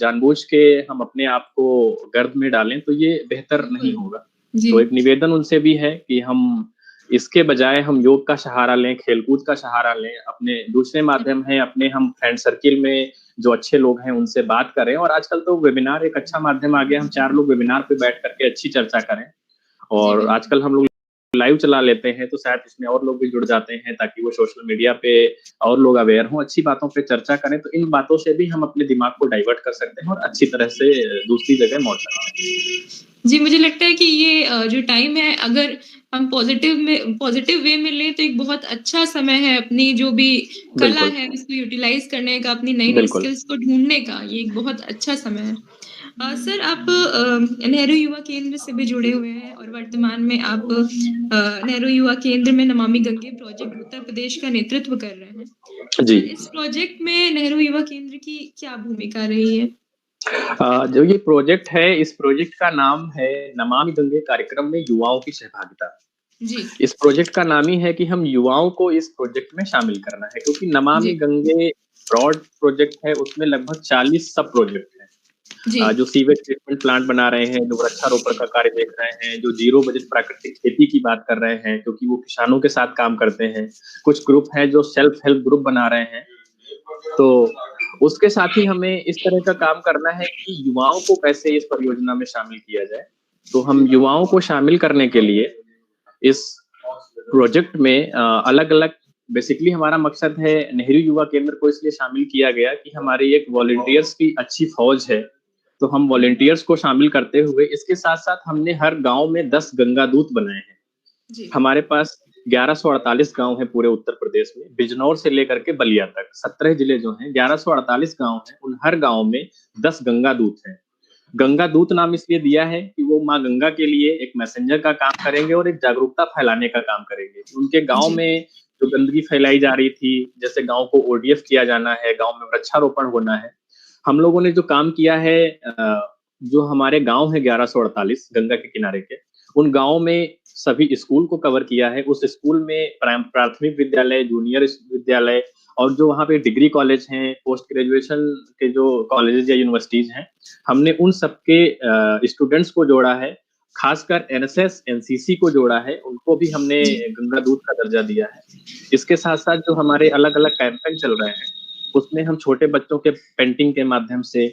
जानबूझ के हम अपने आप को गर्त में डालें, तो ये बेहतर नहीं बिल्कुल। होगा। जी। तो एक निवेदन उनसे भी है कि हम इसके बजाय हम योग का सहारा लें, खेलकूद का सहारा लें, अपने दूसरे माध्यम हैं, अपने हम फ्रेंड सर्किल में जो अच्छे लोग हैं, उनसे बात करें और आजकल तो वेबिनार एक अच्छा माध्यम आ गया, हम 4 लोग वेबिनार पे बैठ कर के अच्छी चर्चा करें। जी, और बिल्कुल। आजकल हम लोग लाइव चला लेते हैं, तो शायद इसमें और लोग भी जुड़ जाते हैं ताकि वो सोशल मीडिया पे और लोग अवेयर हों, अच्छी बातों पे चर्चा करें, तो इन बातों से भी हम अपने दिमाग को डाइवर्ट कर सकते हैं और अच्छी तरह से दूसरी जगह मोड़ सकते हैं। जी, मुझे लगता है कि ये जो टाइम है अगर हम पॉज़िटिव वे में लें तो एक बहुत अच्छा समय है अपनी जो भी कला बिल्कुल, है उसको यूटिलाइज़ करने का, अपनी नई-नई बिल्कुल। स्किल्स को ढूँढने का, ये एक बहुत अच्छा समय है। सर आप नेहरू युवा केंद्र से भी जुड़े हुए हैं और वर्तमान में आप नेहरू युवा केंद्र में नमामि गंगे प्रोजेक्ट उत्तर प्रदेश का नेतृत्व कर रहे हैं। जी। इस प्रोजेक्ट में नेहरू युवा केंद्र की क्या भूमिका रही है? जो ये प्रोजेक्ट है, इस प्रोजेक्ट का नाम है नमामि गंगे कार्यक्रम में युवाओं की सहभागिता। जी। इस प्रोजेक्ट का नाम ही है कि हम युवाओं को इस प्रोजेक्ट में शामिल करना है, क्योंकि नमामि जी। गंगे ब्रॉड प्रोजेक्ट है, उसमें लगभग 40 सब प्रोजेक्ट हैं। जी। जो सीवेज ट्रीटमेंट प्लांट बना रहे हैं, जो वृक्षारोपण का कार्य देख रहे हैं, जो ज़ीरो बजट प्राकृतिक खेती की बात कर रहे हैं, क्योंकि वो किसानों के साथ काम करते हैं। कुछ ग्रुप हैं जो सेल्फ हेल्प ग्रुप बना रहे हैं। तो उसके साथ ही हमें इस तरह का काम करना है कि युवाओं को कैसे इस परियोजना में शामिल किया जाए। तो हम युवाओं को शामिल करने के लिए इस प्रोजेक्ट में अलग-अलग, बेसिकली हमारा मकसद है, नेहरू युवा केंद्र को इसलिए शामिल किया गया कि हमारी एक वॉलंटियर्स की अच्छी फौज है। तो हम वॉलंटियर्स को शामिल करते हुए इसके साथ-साथ हमने हर गाँव में 10 गंगा दूत बनाए हैं। जी। हमारे पास 1148 गाँव हैं पूरे उत्तर प्रदेश में, बिजनौर से लेकर के बलिया तक 17 जिले जो हैं, 1148 गाँव हैं, उन हर गाँव में 10 गंगा दूत हैं। गंगा दूत नाम इसलिए दिया है कि वो माँ गंगा के लिए एक मैसेंजर का काम करेंगे और एक जागरूकता फैलाने का काम करेंगे। उनके गाँव जी। में जो गंदगी फैलाई जा रही थी, जैसे गाँव को ओडीएफ किया जाना है, गाँव में वृक्षारोपण होना है। हम लोगों ने जो काम किया है, जो हमारे गाँव हैं 1148 गंगा के किनारे के, उन गाँव में सभी स्कूल को कवर किया है। उस स्कूल में प्राथमिक विद्यालय, जूनियर विद्यालय और जो वहाँ पे डिग्री कॉलेज हैं, पोस्ट ग्रेजुएशन के जो कॉलेजेस या यूनिवर्सिटीज़ हैं, हमने उन सबके स्टूडेंट्स को जोड़ा है। खासकर एनएसएस, एनसीसी को जोड़ा है, उनको भी हमने जी। गंगा दूत का दर्जा दिया है। इसके साथ-साथ जो हमारे अलग-अलग कैंपेन चल रहे हैं, उसमें हम छोटे बच्चों के पेंटिंग के माध्यम से,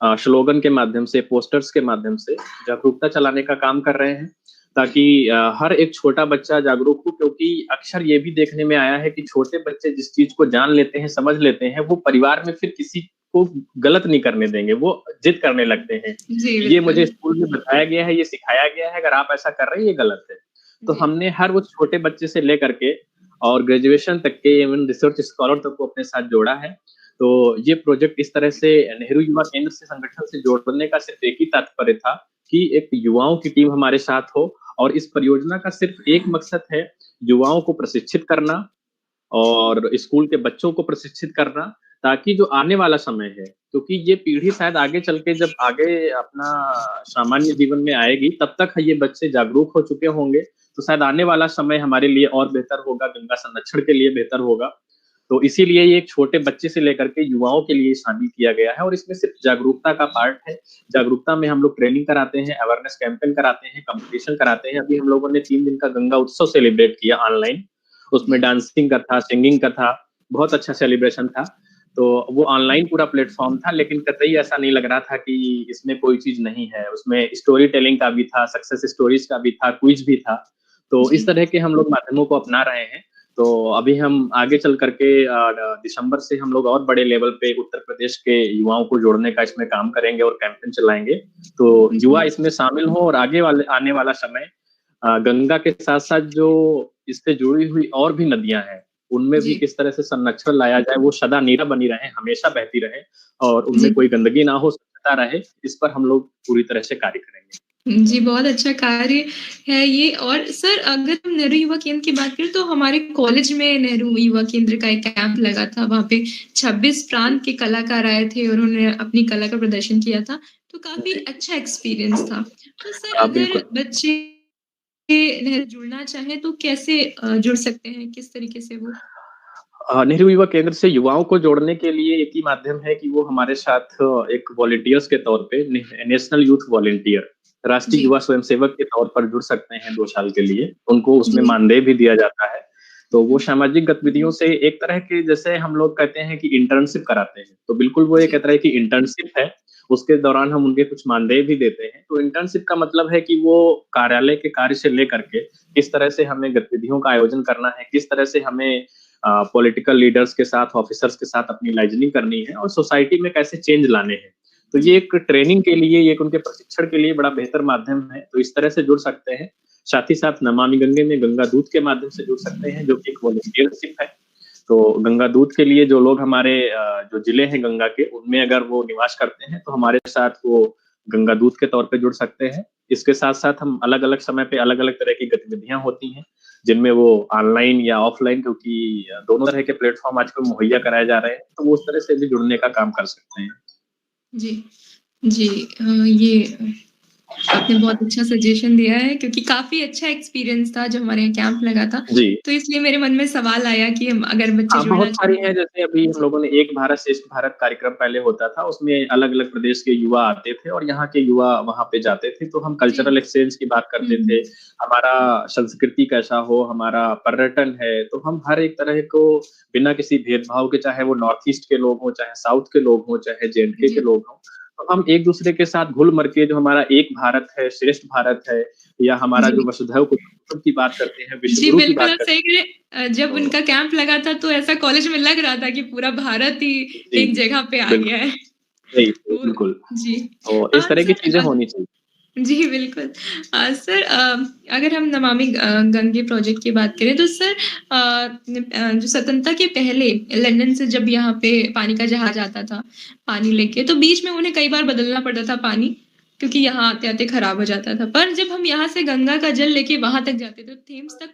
स्लोगन के माध्यम से, पोस्टर्स के माध्यम से जागरूकता चलाने का काम कर रहे हैं। ताकि हर एक छोटा बच्चा जागरूक हो, क्योंकि अक्सर ये भी देखने में आया है कि छोटे बच्चे जिस चीज़ को जान लेते हैं, समझ लेते हैं, वो परिवार में फिर किसी को गलत नहीं करने देंगे, वो ज़िद करने लगते हैं। जी, ये बिल्कुल। मुझे स्कूल में बताया गया है, ये सिखाया गया है, अगर आप ऐसा कर रहे हैं, ये गलत है। तो जी। हमने हर वो छोटे बच्चे से लेकर के और ग्रेजुएशन तक के इवन रिसर्च स्कॉलर तक को अपने साथ जोड़ा है। तो ये प्रोजेक्ट इस तरह से नेहरू युवा केंद्र से संगठन से जोड़ने का सिर्फ एक ही तात्पर्य था कि एक युवाओं की टीम हमारे साथ हो, और इस परियोजना का सिर्फ एक मकसद है, युवाओं को प्रशिक्षित करना और स्कूल के बच्चों को प्रशिक्षित करना, ताकि जो आने वाला समय है, क्योंकि ये पीढ़ी शायद आगे चल के जब आगे अपना सामान्य जीवन में आएगी, तब तक ये बच्चे जागरूक हो चुके होंगे, तो शायद आने वाला समय हमारे लिए और बेहतर होगा, गंगा संरक्षण के लिए बेहतर होगा। तो इसीलिए ये एक छोटे बच्चे से लेकर के युवाओं के लिए शामिल किया गया है, और इसमें सिर्फ जागरूकता का पार्ट है। जागरूकता में हम लोग ट्रेनिंग कराते हैं, अवेयरनेस कैंपेन कराते हैं, कॉम्पिटिशन कराते हैं। अभी हम लोगों ने 3 दिन का गंगा उत्सव सेलिब्रेट किया ऑनलाइन। उसमें जी। डांसिंग का था, सिंगिंग का था, बहुत अच्छा सेलिब्रेशन था। तो वो ऑनलाइन पूरा प्लेटफ़ॉर्म था, लेकिन कतई ऐसा नहीं लग रहा था कि इसमें कोई चीज़ नहीं है। उसमें स्टोरी टेलिंग का भी था, सक्सेस स्टोरीज़ का भी था, क्विज़ भी था। तो जी। इस तरह के हम लोग माध्यमों को अपना रहे हैं। तो अभी हम आगे चल कर के दिसंबर से हम लोग और बड़े लेवल पे उत्तर प्रदेश के युवाओं को जोड़ने का इसमें काम करेंगे और कैंपेन चलाएँगे। तो युवा जी। इसमें शामिल हों, और आगे वाले आने वाला समय गंगा के साथ-साथ जो इससे जुड़ी हुई और भी नदियाँ हैं, उनमें भी जी। किस तरह से संरक्षण लाया जाए, वो सदा नीरा बनी रहें, हमेशा बहती रहें, और उनमें जी। कोई गंदगी ना हो, स्वच्छता रहे, इस पर हम लोग पूरी तरह से कार्य करेंगे। जी, बहुत अच्छा कार्य है ये। और सर, अगर हम नेहरू युवा केंद्र की बात करें तो हमारे कॉलेज में नेहरू युवा केंद्र का एक कैंप लगा था। वहाँ पे 26 प्रांत के कलाकार आए थे और उन्होंने अपनी कला का प्रदर्शन किया था। तो काफ़ी जी, अच्छा एक्सपीरियंस था। तो सर, अगर बिल्कुल। बच्चे नेहरू जुड़ना चाहें तो कैसे जुड़ सकते हैं? किस तरीके से वो? नेहरू युवा केंद्र से युवाओं को जोड़ने के लिए एक ही माध्यम है कि वो हमारे साथ एक वॉलंटियर्स के तौर पे नेशनल यूथ वॉलंटियर, राष्ट्रीय जी। युवा स्वयंसेवक के तौर पर जुड़ सकते हैं 2 साल के लिए। उनको उसमें जी। मानदेय भी दिया जाता है। तो वो हुँ। सामाजिक गतिविधियों से एक तरह के, जैसे हम लोग कहते हैं कि इंटर्नशिप कराते हैं, तो बिल्कुल वो एक जी। तरह की इंटर्नशिप है। उसके दौरान हम उनके कुछ मानदेय भी देते हैं। तो इंटर्नशिप का मतलब है कि वो कार्यालय के कार्य से लेकर के किस तरह से हमें गतिविधियों का आयोजन करना है, किस तरह से हमें पॉलिटिकल लीडर्स के साथ, ऑफिसर्स के साथ अपनी लाइजनिंग करनी है, और सोसाइटी में कैसे चेंज लाने हैं। तो ये जी। एक ट्रेनिंग के लिए, ये एक उनके प्रशिक्षण के लिए बड़ा बेहतर माध्यम है। तो इस तरह से जुड़ सकते हैं। साथ ही साथ नमामि गंगे में गंगा दूत के माध्यम से जुड़ सकते हैं, जो कि एक वॉलंटियरशिप है। तो गंगा दूत के लिए जो लोग हमारे जो जिले हैं गंगा के, उनमें अगर वो निवास करते हैं, तो हमारे साथ वो गंगा दूत के तौर पे जुड़ सकते हैं। इसके साथ-साथ हम अलग-अलग समय पे अलग-अलग तरह की गतिविधियाँ होती हैं, जिनमें वो ऑनलाइन या ऑफलाइन, क्योंकि दोनों तरह के प्लेटफ़ॉर्म आजकल मुहैया कराए जा रहे हैं, तो वो उस तरह से भी जुड़ने का काम कर सकते हैं। जी। जी। ये आपने बहुत अच्छा सजेशन दिया है, क्योंकि काफ़ी अच्छा एक्सपीरियंस था जब हमारे यहाँ कैंप लगा था। जी। तो इसलिए मेरे मन में सवाल आया कि हम अगर बच्चे हाँ, जुड़ना बहुत सारी चाहें। हैं, जैसे अभी हम जी। लोगों ने एक भारत श्रेष्ठ भारत कार्यक्रम पहले होता था, उसमें अलग-अलग प्रदेश के युवा आते थे और यहाँ के युवा वहाँ पे जाते थे, तो हम जी। कल्चरल एक्सचेंज की बात हुँ, करते थे, हुँ। हमारा संस्कृति कैसा हो, हमारा पर्यटन है, तो हम हर एक तरह को बिना किसी भेदभाव के, चाहे वो नॉर्थ ईस्ट के लोग हों, चाहे साउथ के लोग हों, चाहे जेएंडके के जी। लोग हों, तो हम एक-दूसरे के साथ घुल-मिल के, जो हमारा एक भारत है, श्रेष्ठ भारत है, या हमारा जो जी। वसुधैव कुटुंबकम की बात करते हैं, जी, विश्व गुरु की बिल्कुल बात आप करते सही हैं, कह रहे हैं। जब तो उनका कैंप लगा था तो ऐसा कॉलेज में लग रहा था कि पूरा भारत ही जी, एक जगह पे आ बिल्कुल। गया है। सही, सही, वो बिल्कुल। जी। तो इस तरह की सर, चीज़ें होनी चाहिए। जी, बिल्कुल। सर, अगर हम नमामि गंगे प्रोजेक्ट की बात करें तो सर, जो स्वतंत्रता के पहले लंदन से जब यहाँ पे पानी का जहाज आता था, पानी लेके, तो बीच में उन्हें कई बार बदलना पड़ता था पानी, क्योंकि यहाँ आते-आते खराब हो जाता था। पर जब हम यहाँ से गंगा का जल लेके वहाँ तक जाते थे, तो थेम्स तक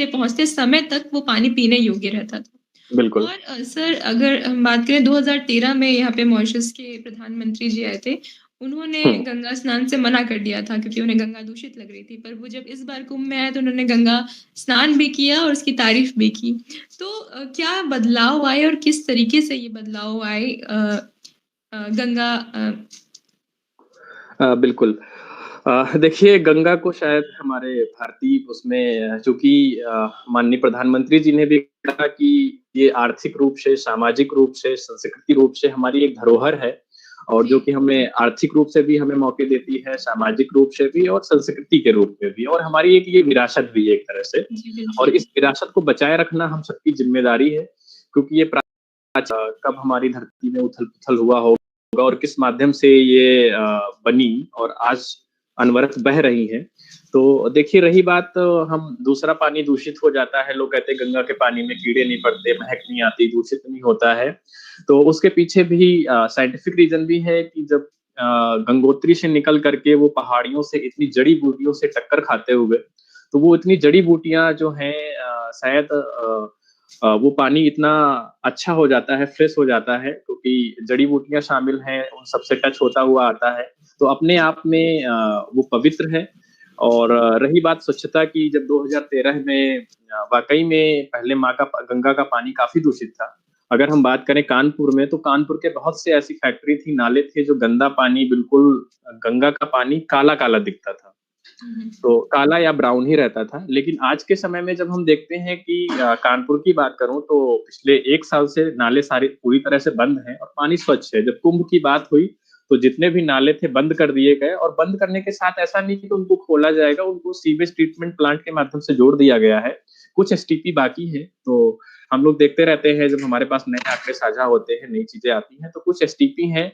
पहुँचते समय तक वो पानी पीने योग्य रहता था। बिल्कुल। और सर, अगर हम बात करें 2013 में यहाँ पे मॉरिशस के प्रधानमंत्री जी आए थे। उन्होंने हुँ। गंगा स्नान से मना कर दिया था क्योंकि उन्हें गंगा दूषित लग रही थी। पर वो जब इस बार कुंभ में आए तो उन्होंने गंगा स्नान भी किया और उसकी तारीफ़ भी की। तो क्या बदलाव आए और किस तरीके से ये बदलाव आए गंगा बिल्कुल। देखिए, गंगा को शायद हमारे भारतीय उसमें, चूँकि माननीय प्रधानमंत्री जी ने भी कहा कि ये आर्थिक रूप से, सामाजिक रूप से, सांस्कृतिक रूप से हमारी एक धरोहर है, और जो जी, कि हमें आर्थिक रूप से भी हमें मौके देती है, सामाजिक रूप से भी और संस्कृति के रूप में भी और हमारी एक ये विरासत भी है एक तरह से। जी, और बिल्कुल। इस विरासत को बचाए रखना हम सबकी ज़िम्मेदारी है, क्योंकि ये कब हमारी धरती में उथल-पुथल हुआ होगा और किस माध्यम से ये बनी और आज अनवरत बह रही हैं। तो देखिए रही बात हम दूसरा पानी दूषित हो जाता है, लोग कहते हैं गंगा के पानी में कीड़े नहीं पड़ते, महक नहीं आती, दूषित नहीं होता है। तो उसके पीछे भी साइंटिफिक रीज़न भी है कि जब गंगोत्री से निकल कर के वो पहाड़ियों से इतनी जड़ी-बूटियों से टक्कर खाते हुए, तो वो इतनी जड़ी-बूटियाँ जो हैं शायद वो पानी इतना अच्छा हो जाता है, फ्रेश हो जाता है क्योंकि जड़ी-बूटियाँ शामिल हैं, उन सबसे टच होता हुआ आता है, तो अपने आप में वो पवित्र है। और रही बात स्वच्छता की जब 2013 में वाक़ई में पहले माँ का प गंगा का पानी काफ़ी दूषित था। अगर हम बात करें कानपुर में, तो कानपुर के बहुत से ऐसी फैक्ट्री थी, नाले थे जो गंदा पानी बिल्कुल गंगा का पानी काला-काला दिखता था। हुँ, हुँ। तो काला या ब्राउन ही रहता था। लेकिन आज के समय में जब हम देखते हैं कि कानपुर की बात करूँ तो पिछले 1 साल से नाले सारे पूरी तरह से बंद हैं और पानी स्वच्छ है। जब कुंभ की बात हुई, तो जितने भी नाले थे बंद कर दिए गए और बंद करने के साथ ऐसा नहीं कि उनको खोला जाएगा, उनको सीवेज ट्रीटमेंट प्लांट के माध्यम से जोड़ दिया गया है। कुछ एसटीपी बाकी हैं, तो हम लोग देखते रहते हैं जब हमारे पास नए आंकड़े साझा होते हैं, नई चीज़ें आती हैं, तो कुछ एसटीपी हैं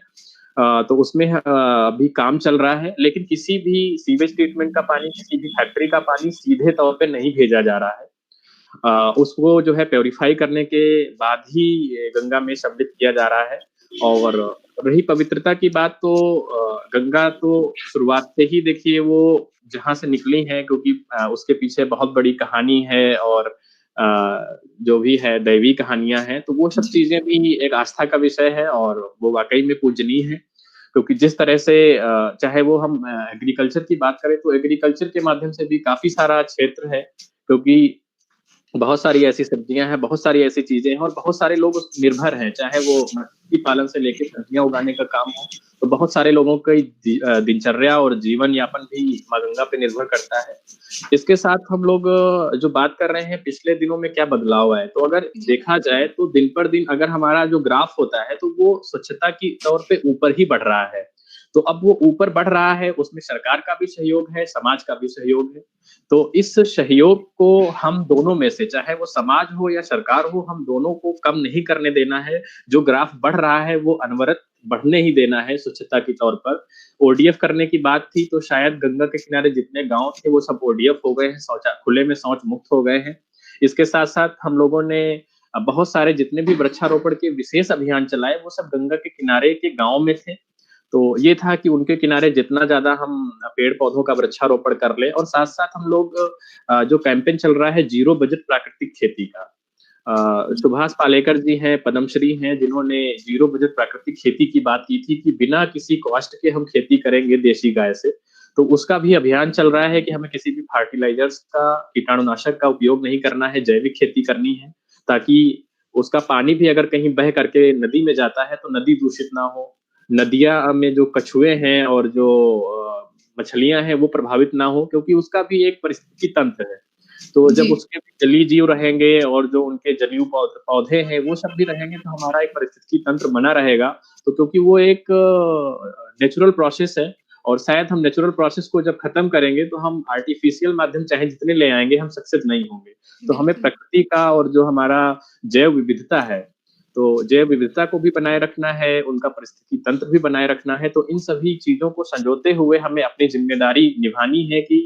तो उसमें अभी काम चल रहा है, लेकिन किसी भी सीवेज ट्रीटमेंट का पानी, किसी भी फैक्ट्री का पानी सीधे तौर पे नहीं भेजा जा रहा है। उसको जो है प्यूरिफाई करने के बाद ही ये गंगा में सम्मिलित किया जा रहा है और रही पवित्रता की बात तो गंगा तो शुरुआत से ही देखिए वो जहाँ से निकली है क्योंकि उसके पीछे बहुत बड़ी कहानी है और जो भी है दैवी कहानियाँ हैं, तो वो सब जी, चीज़ें भी एक आस्था का विषय है और वो वाक़ई में पूजनीय है। क्योंकि जिस तरह से चाहे वो हम एग्रीकल्चर की बात करें तो एग्रीकल्चर के माध्यम से भी काफ़ी सारा क्षेत्र है, क्योंकि बहुत सारी ऐसी सब्जियाँ हैं, बहुत सारी ऐसी चीज़ें हैं और बहुत सारे लोग उस निर्भर हैं, चाहे वो मछली पालन से लेके सब्जियाँ उगाने का काम हो, तो बहुत सारे लोगों की दिनचर्या और जीवन यापन भी माँ गंगा पे निर्भर करता है। इसके साथ हम लोग जो बात कर रहे हैं पिछले दिनों में क्या बदलाव आए, तो अगर जी, देखा जाए तो दिन पर दिन अगर हमारा जो ग्राफ होता है, तो वो स्वच्छता की तौर पे ऊपर ही बढ़ रहा है। तो अब वो ऊपर बढ़ रहा है, उसमें सरकार का भी सहयोग है, समाज का भी सहयोग है। तो इस सहयोग को हम दोनों में से, चाहे वो समाज हो या सरकार हो, हम दोनों को कम नहीं करने देना है। जो ग्राफ बढ़ रहा है, वो अनवरत बढ़ने ही देना है स्वच्छता के तौर पर। ओडीएफ करने की बात थी, तो शायद गंगा के किनारे जितने गाँव थे, वो सब ओडीएफ हो गए हैं, खुले में शौच मुक्त हो गए हैं। इसके साथ-साथ हम लोगों ने बहुत सारे जितने भी वृक्षारोपण के विशेष अभियान चलाए, वो सब गंगा के किनारे के गाँव में थे। तो ये था कि उनके किनारे जितना ज़्यादा हम पेड़-पौधों का वृक्षारोपण कर लें और साथ-साथ हम लोग जो कैंपेन चल रहा है ज़ीरो बजट प्राकृतिक खेती का। सुभाष पालेकर जी हैं, पद्मश्री हैं, जिन्होंने ज़ीरो बजट प्राकृतिक खेती की बात की थी कि बिना किसी कॉस्ट के हम खेती करेंगे देशी गाय से। तो उसका भी अभियान चल रहा है कि हमें किसी भी फर्टिलाइज़र्स का, कीटाणुनाशक का उपयोग नहीं करना है, जैविक खेती करनी है, ताकि उसका पानी भी अगर कहीं बह करके नदी में जाता है, तो नदी दूषित ना हो। नदियाँ में जो कछुए हैं और जो मछलियाँ हैं, वो प्रभावित ना हो क्योंकि उसका भी एक पारिस्थितिकी तंत्र है। तो जब जी, उसके जलीय जीव रहेंगे और जो उनके जलीय पौधे हैं, वो सब भी रहेंगे तो हमारा एक पारिस्थितिकी तंत्र बना रहेगा। तो क्योंकि वो एक नेचुरल प्रोसेस है और शायद हम नेचुरल प्रोसेस को जब खत्म करेंगे तो हम आर्टिफिशियल माध्यम चाहे जितने ले आएँगे, हम सक्सेस नहीं होंगे। तो हमें बिल्कुल। प्रकृति का और जो हमारा जैव विविधता है, तो जैव विविधता को भी बनाए रखना है, उनका पारिस्थितिकी तंत्र भी बनाए रखना है, तो इन सभी चीज़ों को संजोते हुए हमें अपनी ज़िम्मेदारी निभानी है कि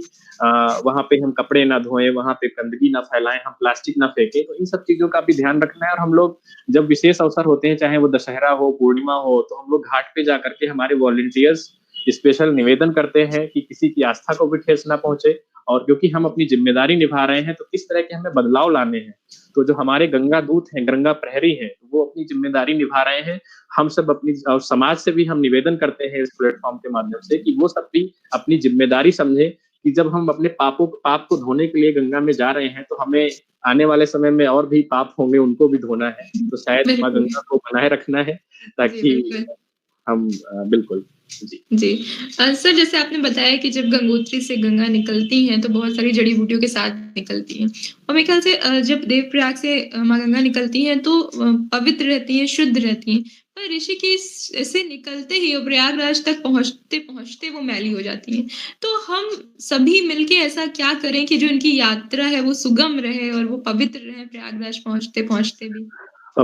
वहाँ पे हम कपड़े ना धोएँ, वहाँ पे गंदगी ना फैलाएँ, हम प्लास्टिक ना फेंकें, तो इन सब चीज़ों का भी ध्यान रखना है और हम लोग जब विशेष अवसर होते हैं, चाहे वो दशहरा हो, पूर्णिमा हो, तो हम लोग घाट पे जाकर के हमारे वॉलंटियर्स स्पेशल निवेदन करते हैं कि किसी की आस्था को भी ठेस ना पहुँचे और क्योंकि हम अपनी ज़िम्मेदारी निभा रहे हैं, तो किस तरह के हमें बदलाव लाने हैं। तो जो हमारे गंगा दूत हैं, गंगा प्रहरी हैं, वो अपनी ज़िम्मेदारी निभा रहे हैं। हम सब अपनी और समाज से भी हम निवेदन करते हैं इस प्लेटफ़ॉर्म के माध्यम से कि वो सब भी अपनी ज़िम्मेदारी समझें कि जब हम अपने पाप को धोने के लिए गंगा में जा रहे हैं, तो हमें आने वाले समय में और भी पाप होंगे, उनको भी धोना है। तो शायद माँ बिल्कुल। गंगा को बनाए रखना है जी, ताकि बिल्कुल। हम बिल्कुल। जी। जी। सर जैसे आपने बताया कि जब गंगोत्री से गंगा निकलती हैं तो बहुत सारी जड़ी-बूटियों के साथ निकलती हैं और मेरे ख़्याल से जब देवप्रयाग से माँ गंगा निकलती हैं तो पवित्र रहती हैं, शुद्ध रहती हैं। पर ऋषिकेश से निकलते ही और प्रयागराज तक पहुँचते-पहुँचते वो मैली हो जाती हैं। तो हम सभी मिलके ऐसा क्या करें कि जो इनकी यात्रा है वो सुगम रहे और वो पवित्र रहे प्रयागराज पहुँचते-पहुँचते भी?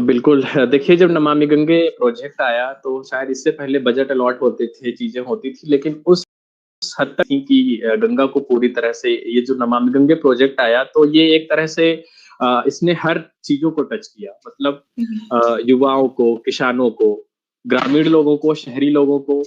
बिल्कुल देखिए जब नमामि गंगे प्रोजेक्ट आया तो शायद इससे पहले बजट अलॉट होते थे, चीज़ें होती थी लेकिन उस हद तक नहीं कि गंगा को पूरी तरह से ये जो नमामि गंगे प्रोजेक्ट आया तो ये एक तरह से इसने हर चीज़ों को टच किया मतलब जी। युवाओं को, किसानों को, ग्रामीण लोगों को, शहरी लोगों को,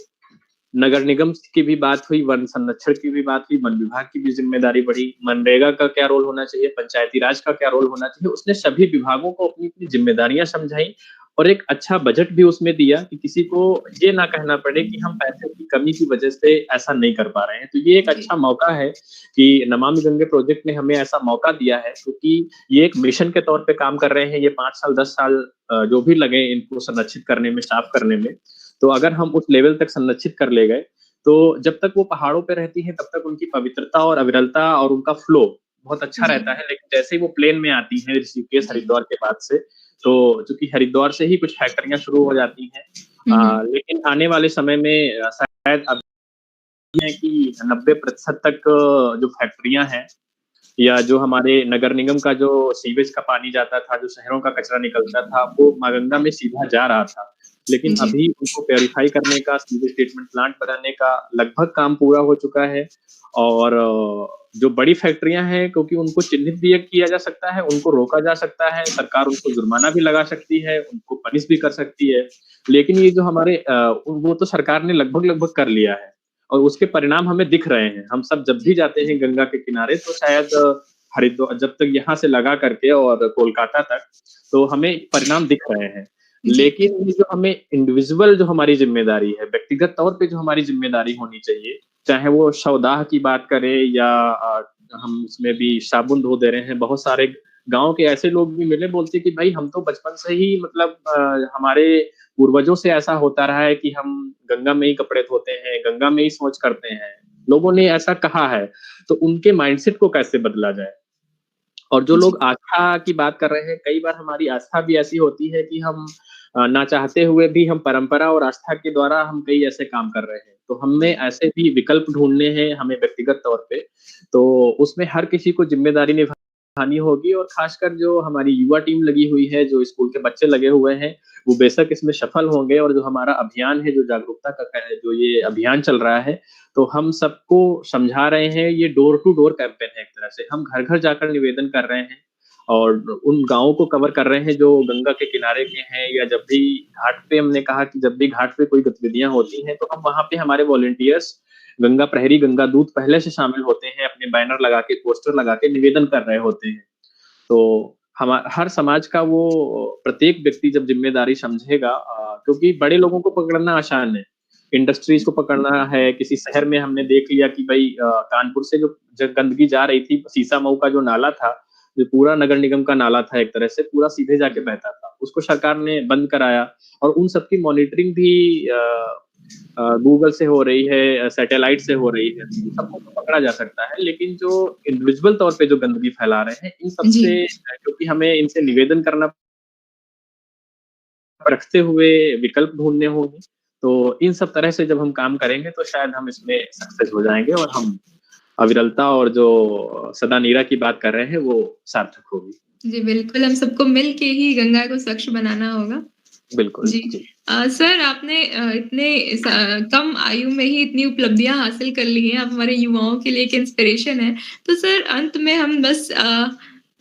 नगर निगम की भी बात हुई, वन संरक्षण की भी बात हुई, वन विभाग की भी ज़िम्मेदारी बढ़ी, मनरेगा का क्या रोल होना चाहिए, पंचायती राज का क्या रोल होना चाहिए, उसने सभी विभागों को अपनी-अपनी ज़िम्मेदारियाँ समझाई और एक अच्छा बजट भी उसमें दिया कि किसी को ये ना कहना पड़े कि हम पैसे की कमी की वजह से ऐसा नहीं कर पा रहे हैं। तो ये एक जी। अच्छा मौका है कि नमामि गंगे प्रोजेक्ट ने हमें ऐसा मौका दिया है क्योंकि ये एक मिशन के तौर पे काम कर रहे हैं, ये 5 साल, 10 साल जो भी लगे इनको संरक्षित करने में, साफ करने में। तो अगर हम उस लेवल तक संरक्षित कर ले गए तो जब तक वो पहाड़ों पे रहती हैं, तब तक उनकी पवित्रता और अविरलता और उनका फ्लो बहुत अच्छा जी। रहता है। लेकिन जैसे ही वो प्लेन में आती हैं ऋषिकेश, जी। हरिद्वार के बाद से, तो चूँकि हरिद्वार से ही कुछ फैक्ट्रियाँ शुरू हो जाती हैं हुँ, हुँ। लेकिन आने वाले समय में शायद अब है कि 90% तक जो फैक्ट्रियाँ हैं या जो हमारे नगर निगम का जो सीवेज का पानी जाता था, जो शहरों का कचरा निकलता था, वो माँ गंगा में सीधा जा रहा था। लेकिन जी। अभी उनको प्यूरिफाई करने का, सीवेज ट्रीटमेंट प्लांट बनाने का लगभग काम पूरा हो चुका है और जो बड़ी फैक्ट्रियाँ हैं क्योंकि उनको चिन्हित भी किया जा सकता है, उनको रोका जा सकता है, सरकार उनको जुर्माना भी लगा सकती है, उनको पनिश भी कर सकती है। लेकिन ये जो हमारे वो तो सरकार ने लगभग-लगभग कर लिया है और उसके परिणाम हमें दिख रहे हैं। हम सब जब भी जी। जाते हैं गंगा के किनारे तो शायद जब तक यहाँ से लगा करके और कोलकाता तक, तो हमें परिणाम दिख रहे हैं। जी। लेकिन ये जो हमें इंडिविजुअल जो हमारी ज़िम्मेदारी है, व्यक्तिगत तौर पे जो हमारी ज़िम्मेदारी होनी चाहिए, चाहे वो शवदाह की बात करें या हम उसमें भी साबुन धो दे रहे हैं। बहुत सारे गाँव के ऐसे लोग भी मिले बोलते कि भाई हम तो बचपन से ही मतलब हमारे पूर्वजों से ऐसा होता रहा है कि हम गंगा में ही कपड़े धोते हैं, गंगा में ही शौच करते हैं। लोगों ने ऐसा कहा है, तो उनके माइंडसेट को कैसे बदला जाए? और जो जी। लोग आस्था की बात कर रहे हैं, कई बार हमारी आस्था भी ऐसी होती है कि हम ना चाहते हुए भी हम परंपरा और आस्था के द्वारा हम कई ऐसे काम कर रहे हैं। तो हमें जी। ऐसे भी विकल्प ढूँढने हैं हमें व्यक्तिगत तौर पे, तो उसमें हर किसी को ज़िम्मेदारी निभानी होगी और ख़ासकर जो हमारी युवा टीम लगी हुई है, जो स्कूल के बच्चे लगे हुए हैं, वो बेशक इसमें सफल होंगे और जो हमारा अभियान है, जो जागरूकता का जो ये अभियान चल रहा है, तो हम सबको समझा रहे हैं, ये डोर टू डोर कैंपेन है एक तरह से। हम घर-घर जाकर निवेदन कर रहे हैं और उन गाँवों को कवर कर रहे हैं जो गंगा के किनारे के हैं या जब भी घाट पे हमने कहा कि जब भी घाट पे कोई गतिविधियाँ होती हैं, तो हम वहाँ पे हमारे वॉलंटियर्स गंगा प्रहरी, गंगा दूत पहले से शामिल होते हैं, अपने बैनर लगा के, पोस्टर लगा के निवेदन कर रहे होते हैं। तो हर समाज का वो प्रत्येक व्यक्ति जब ज़िम्मेदारी समझेगा क्योंकि बड़े लोगों को पकड़ना आसान है। इंडस्ट्रीज़ को पकड़ना है, किसी शहर में हमने देख लिया कि भई कानपुर से जो गंदगी जा रही थी, सीसामऊ का जो नाला था, जो पूरा नगर निगम का नाला था एक तरह से, पूरा सीधे जाके बहता था। उसको सरकार ने बंद कराया और उन सब की मॉनिटरिंग भी गूगल से हो रही है, सैटेलाइट से हो रही है। इन सबको तो पकड़ा जा सकता है, लेकिन जो इंडिविजुअल तौर पे जो गंदगी फैला रहे हैं, इन सब जी। से क्योंकि हमें इनसे निवेदन करना रखते हुए विकल्प ढूँढने होंगे। तो इन सब तरह से जब हम काम करेंगे तो शायद हम इसमें सक्सेस हो जाएँगे और हम अविरलता और जो सदा नीरा की बात कर रहे हैं वो सार्थक होगी। जी, बिल्कुल, हम सबको मिल के ही गंगा को स्वच्छ बनाना होगा। बिल्कुल, जी। जी। सर आपने इतने कम आयु में ही इतनी उपलब्धियाँ हासिल कर ली हैं, आप हमारे युवाओं के लिए एक इंस्पिरेशन हैं। तो सर अंत में हम बस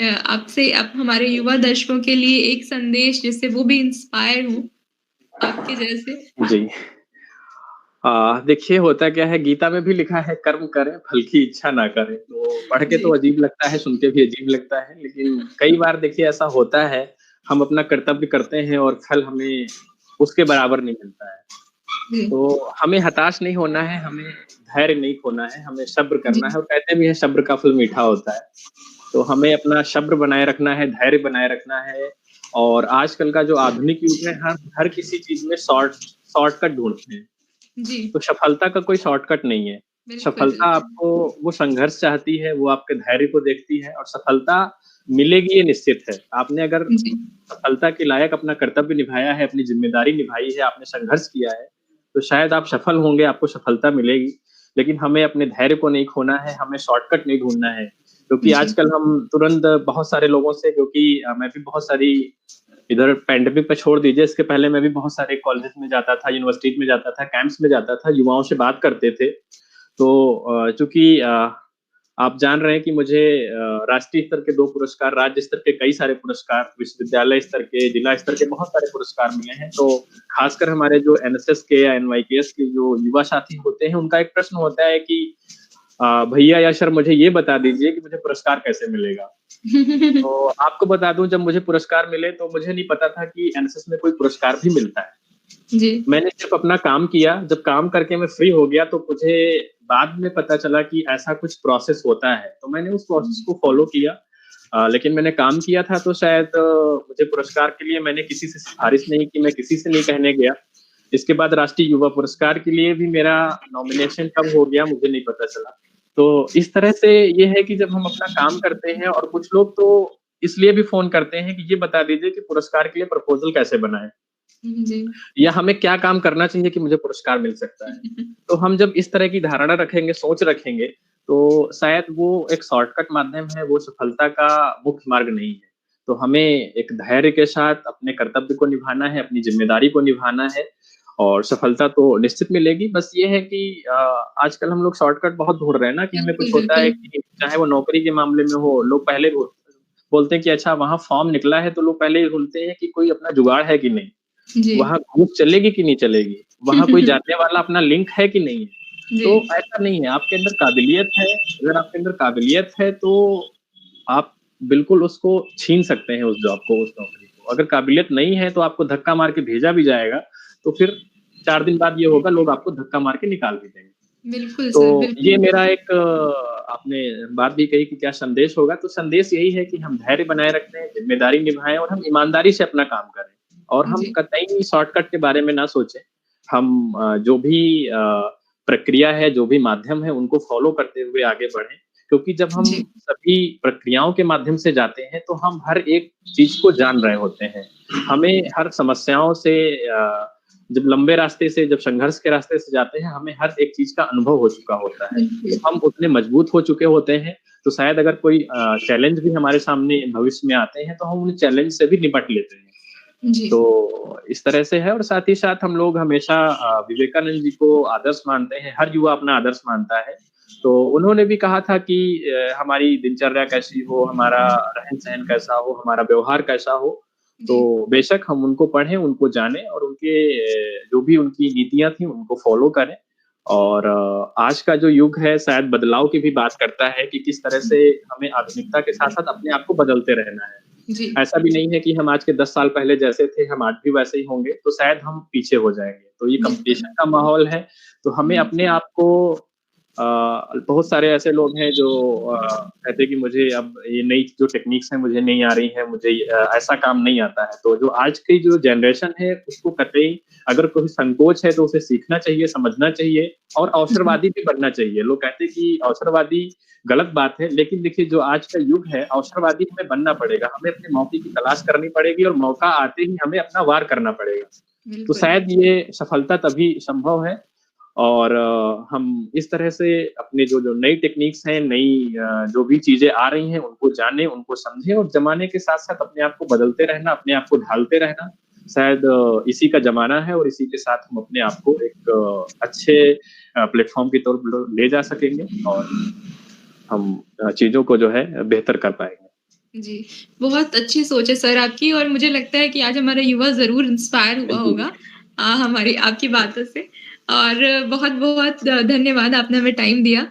आपसे आप हमारे युवा दर्शकों के लिए एक संदेश जिससे वो भी इंस्पायर हों, आपके जैसे? जी। देखिए होता क्या है गीता में भी लिखा है कर्म करें, फल की इच्छा ना करें। तो पढ़ के तो जी। अजीब लगता है, सुन के भी अजीब लगता है, लेकिन कई बार देखिए ऐसा होता है, हम अपना कर्तव्य करते हैं और फल हमें उसके बराबर नहीं मिलता है। जी। तो हमें हताश नहीं होना है, हमें धैर्य नहीं खोना है, हमें सब्र करना है जी। और कहते भी हैं सब्र का फल मीठा होता है। तो हमें अपना सब्र बनाए रखना है, धैर्य बनाए रखना है और आजकल का जो आधुनिक युग है, हर किसी चीज़ में शॉर्टकट ढूँढते हैं। जी। तो सफलता का कोई शॉर्टकट नहीं है। बिल्कुल, सफलता बिल्कुल। आपको वो संघर्ष चाहती है, वो आपके धैर्य को देखती है और सफलता मिलेगी ये निश्चित है। आपने अगर जी। सफलता के लायक अपना कर्तव्य निभाया है, अपनी ज़िम्मेदारी निभाई है, आपने संघर्ष किया है, तो शायद आप सफल होंगे, आपको सफलता मिलेगी। लेकिन हमें अपने धैर्य को नहीं खोना है, हमें शॉर्टकट नहीं ढूँढना है। क्योंकि जी। आजकल हम तुरंत बहुत सारे लोगों से क्योंकि मैं भी बहुत सारी इधर पैंडेमिक पे छोड़ दीजिए, इसके पहले मैं भी बहुत सारे कॉलेजेस में जाता था, यूनिवर्सिटीज़ में जाता था, कैंप्स में जाता था, युवाओं से बात करते थे। तो चूँकि आप जान रहे हैं कि मुझे राष्ट्रीय स्तर के 2 पुरस्कार, राज्य स्तर के कई सारे पुरस्कार, विश्वविद्यालय स्तर के, जिला स्तर के बहुत सारे पुरस्कार मिले हैं। तो खासकर हमारे जो एनएसएस के या एनवाईकेएस के जो युवा साथी होते हैं, उनका एक प्रश्न होता है कि भैया या सर मुझे ये बता दीजिए कि मुझे पुरस्कार कैसे मिलेगा? तो आपको बता दूँ जब मुझे पुरस्कार मिले तो मुझे नहीं पता था कि एनएसएस में कोई पुरस्कार भी मिलता है। जी। मैंने सिर्फ़ अपना काम किया, जब काम करके मैं फ्री हो गया तो मुझे बाद में पता चला कि ऐसा कुछ प्रोसेस होता है, तो मैंने उस प्रोसेस को फ़ॉलो किया। लेकिन मैंने काम किया था तो शायद मुझे पुरस्कार के लिए मैंने किसी से सिफ़ारिश नहीं की, मैं किसी से नहीं कहने गया। इसके बाद राष्ट्रीय युवा पुरस्कार के लिए भी मेरा नॉमिनेशन कब हो गया मुझे नहीं पता चला। तो इस तरह से ये है कि जब हम अपना काम करते हैं और कुछ लोग तो इसलिए भी फ़ोन करते हैं कि ये बता दीजिए कि पुरस्कार के लिए प्रपोज़ल कैसे बनाएँ? जी। या हमें क्या काम करना चाहिए कि मुझे पुरस्कार मिल सकता है? तो हम जब इस तरह की धारणा रखेंगे, सोच रखेंगे, तो शायद वो एक शॉर्टकट माध्यम है, वो सफलता का मुख्य मार्ग नहीं है। तो हमें एक धैर्य के साथ अपने कर्तव्य को निभाना है, अपनी ज़िम्मेदारी को निभाना है और सफलता तो निश्चित मिलेगी। बस ये है कि आजकल हम लोग शॉर्टकट बहुत ढूँढ रहे हैं ना कि हमें बिल्कुल, कुछ होता है बिल्कुल। कि चाहे वो नौकरी के मामले में हो, लोग पहले बोलते हैं कि अच्छा वहाँ फॉर्म निकला है, तो लोग पहले ये ढूँढते हैं कि कोई अपना जुगाड़ है कि नहीं? जी। वहाँ घूस चलेगी कि नहीं चलेगी? वहाँ कोई जानने वाला अपना लिंक है कि नहीं है? जी। तो ऐसा नहीं है, आपके अंदर काबिलियत है, अगर आपके अंदर काबिलियत है तो आप बिल्कुल उसको छीन सकते हैं उस जॉब को, उस नौकरी को। अगर काबिलियत नहीं है तो आपको धक्का मार के भेजा भी जाएगा, तो फिर 4 दिन बाद ये होगा लोग आपको धक्का मार के निकाल भी देंगे। बिल्कुल सर, तो ये बिल्कुल। मेरा एक आपने बात भी कही कि क्या संदेश होगा, तो संदेश यही है कि हम धैर्य बनाए रखें, ज़िम्मेदारी निभाएँ और हम ईमानदारी से अपना काम करें। और हम जी। कतई शॉर्टकट के बारे में ना सोचें। हम जो भी प्रक्रिया है, जो भी माध्यम है, उनको फ़ॉलो करते हुए आगे बढ़ें। क्योंकि जब हम जी। सभी प्रक्रियाओं के माध्यम से जाते हैं, तो हम हर एक चीज़ को जान रहे होते हैं। हमें हर समस्याओं से जब लंबे रास्ते से जब संघर्ष के रास्ते से जाते हैं, हमें हर एक चीज़ का अनुभव हो चुका होता है। तो बिल्कुल। हम उतने मजबूत हो चुके होते हैं, तो शायद अगर कोई चैलेंज भी हमारे सामने भविष्य में आते हैं, तो हम उन चैलेंज से भी निपट लेते हैं। जी। तो इस तरह से है और साथ ही साथ हम लोग हमेशा विवेकानंद जी को आदर्श मानते हैं, हर युवा अपना आदर्श मानता है। तो उन्होंने भी कहा था कि हमारी दिनचर्या कैसी हो, हमारा रहन-सहन कैसा हो, हमारा व्यवहार कैसा हो। तो जी। बेशक हम उनको पढ़ें, उनको जानें और उनके जो भी उनकी नीतियाँ थी उनको फ़ॉलो करें। और आज का जो युग है शायद बदलाव की भी बात करता है कि किस तरह से हमें आधुनिकता के साथ-साथ अपने आप को बदलते रहना है। जी। ऐसा भी नहीं है कि हम आज के 10 साल पहले जैसे थे, हम आज भी वैसे ही होंगे, तो शायद हम पीछे हो जाएँगे। तो ये बिल्कुल। कॉम्पिटिशन का माहौल है, तो हमें हुँ। अपने आप को बहुत सारे ऐसे लोग हैं जो कहते हैं कि मुझे अब ये नई जो टेक्निक्स हैं, मुझे नहीं आ रही हैं, मुझे ऐसा काम नहीं आता है। तो जो आज की जो जनरेशन है, उसको कतई अगर कोई संकोच है, तो उसे सीखना चाहिए, समझना चाहिए और जी। अवसरवादी भी बनना चाहिए। लोग कहते हैं कि अवसरवादी गलत बात है, लेकिन देखिए जो आज का युग है, अवसरवादी हमें बनना पड़ेगा। हमें अपने मौके की तलाश करनी पड़ेगी और मौका आते ही हमें अपना वार करना पड़ेगा। तो बिल्कुल। शायद ये सफलता तभी संभव है और हम इस तरह से अपने जो जो नई टेक्निक्स हैं, नई जो भी चीज़ें आ रही हैं, उनको जानें, उनको समझें और ज़माने के साथ-साथ अपने आप को बदलते रहना, अपने आप को ढालते रहना, शायद इसी का ज़माना है और इसी के साथ हम अपने आप को एक अच्छे प्लेटफ़ॉर्म की तरफ ले जा सकेंगे और हम चीज़ों को जो है बेहतर कर पाएँगे। जी, बहुत अच्छी सोच है सर आपकी और मुझे लगता है कि आज हमारा युवा ज़रूर इंस्पायर हुआ जी, होगा हमारी आपकी बातों से और बहुत-बहुत धन्यवाद आपने हमें टाइम दिया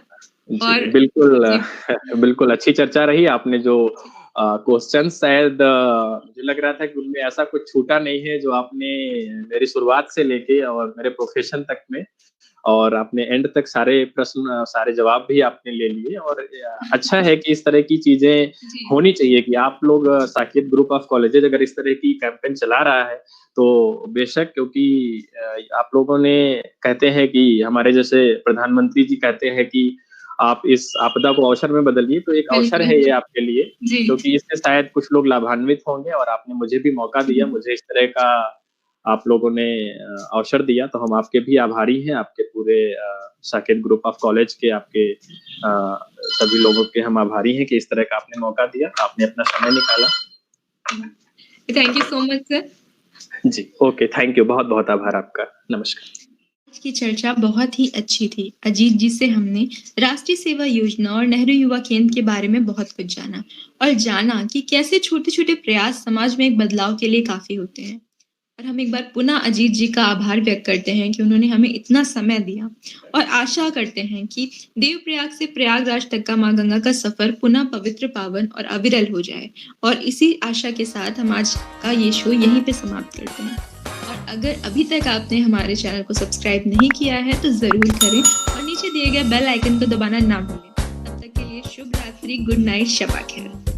जी, और बिल्कुल जी। बिल्कुल अच्छी चर्चा रही। आपने जो क्वेश्चन शायद मुझे लग रहा था कि उनमें ऐसा कुछ छूटा नहीं है जो आपने मेरी शुरुआत से लेके और मेरे प्रोफेशन तक में और आपने एंड तक सारे प्रश्न सारे जवाब भी आपने ले लिए और अच्छा है कि इस तरह की चीजें जी, होनी चाहिए कि आप लोग साकेत ग्रुप ऑफ कॉलेजेस अगर इस तरह की कैंपेन चला रहा है तो बेशक क्योंकि आप लोगों ने कहते हैं कि हमारे जैसे प्रधानमंत्री जी कहते हैं कि आप इस आपदा को अवसर में बदलिए तो एक अवसर बिल्कुल। है ये आपके लिए जी, क्योंकि इससे शायद कुछ लोग लाभान्वित होंगे और आपने मुझे भी मौका दिया, हुँ, मुझे इस तरह का आप लोगों ने अवसर दिया, तो हम आपके भी आभारी हैं, आपके पूरे साकेत ग्रुप ऑफ कॉलेज के आपके सभी लोगों के हम आभारी हैं कि इस तरह का आपने मौका दिया, आपने अपना समय निकाला। Thank you so much sir. जी, ओके, थैंक यू, बहुत-बहुत आभार आपका। नमस्कार। आज की चर्चा बहुत ही अच्छी थी। अजीत जी से हमने राष्ट्रीय सेवा योजना और नेहरू युवा केंद्र के बारे में बहुत कुछ जाना और जाना कि कैसे छोटे-छोटे प्रयास समाज में एक बदलाव के लिए काफ़ी होते हैं। और हम एक बार पुनः अजीत जी का आभार व्यक्त करते हैं कि उन्होंने हमें इतना समय दिया और आशा करते हैं कि देवप्रयाग से प्रयागराज तक का माँ गंगा का सफ़र पुनः पवित्र, पावन और अविरल हो जाए। और इसी आशा के साथ हम आज का ये शो यहीं पे समाप्त करते हैं। और अगर अभी तक आपने हमारे चैनल को सब्सक्राइब नहीं किया है तो ज़रूर करें और नीचे दिए गए बेल आइकन को दबाना ना भूलें। तब तक के लिए शुभ रात्रि, गुड नाइट, शब खैर।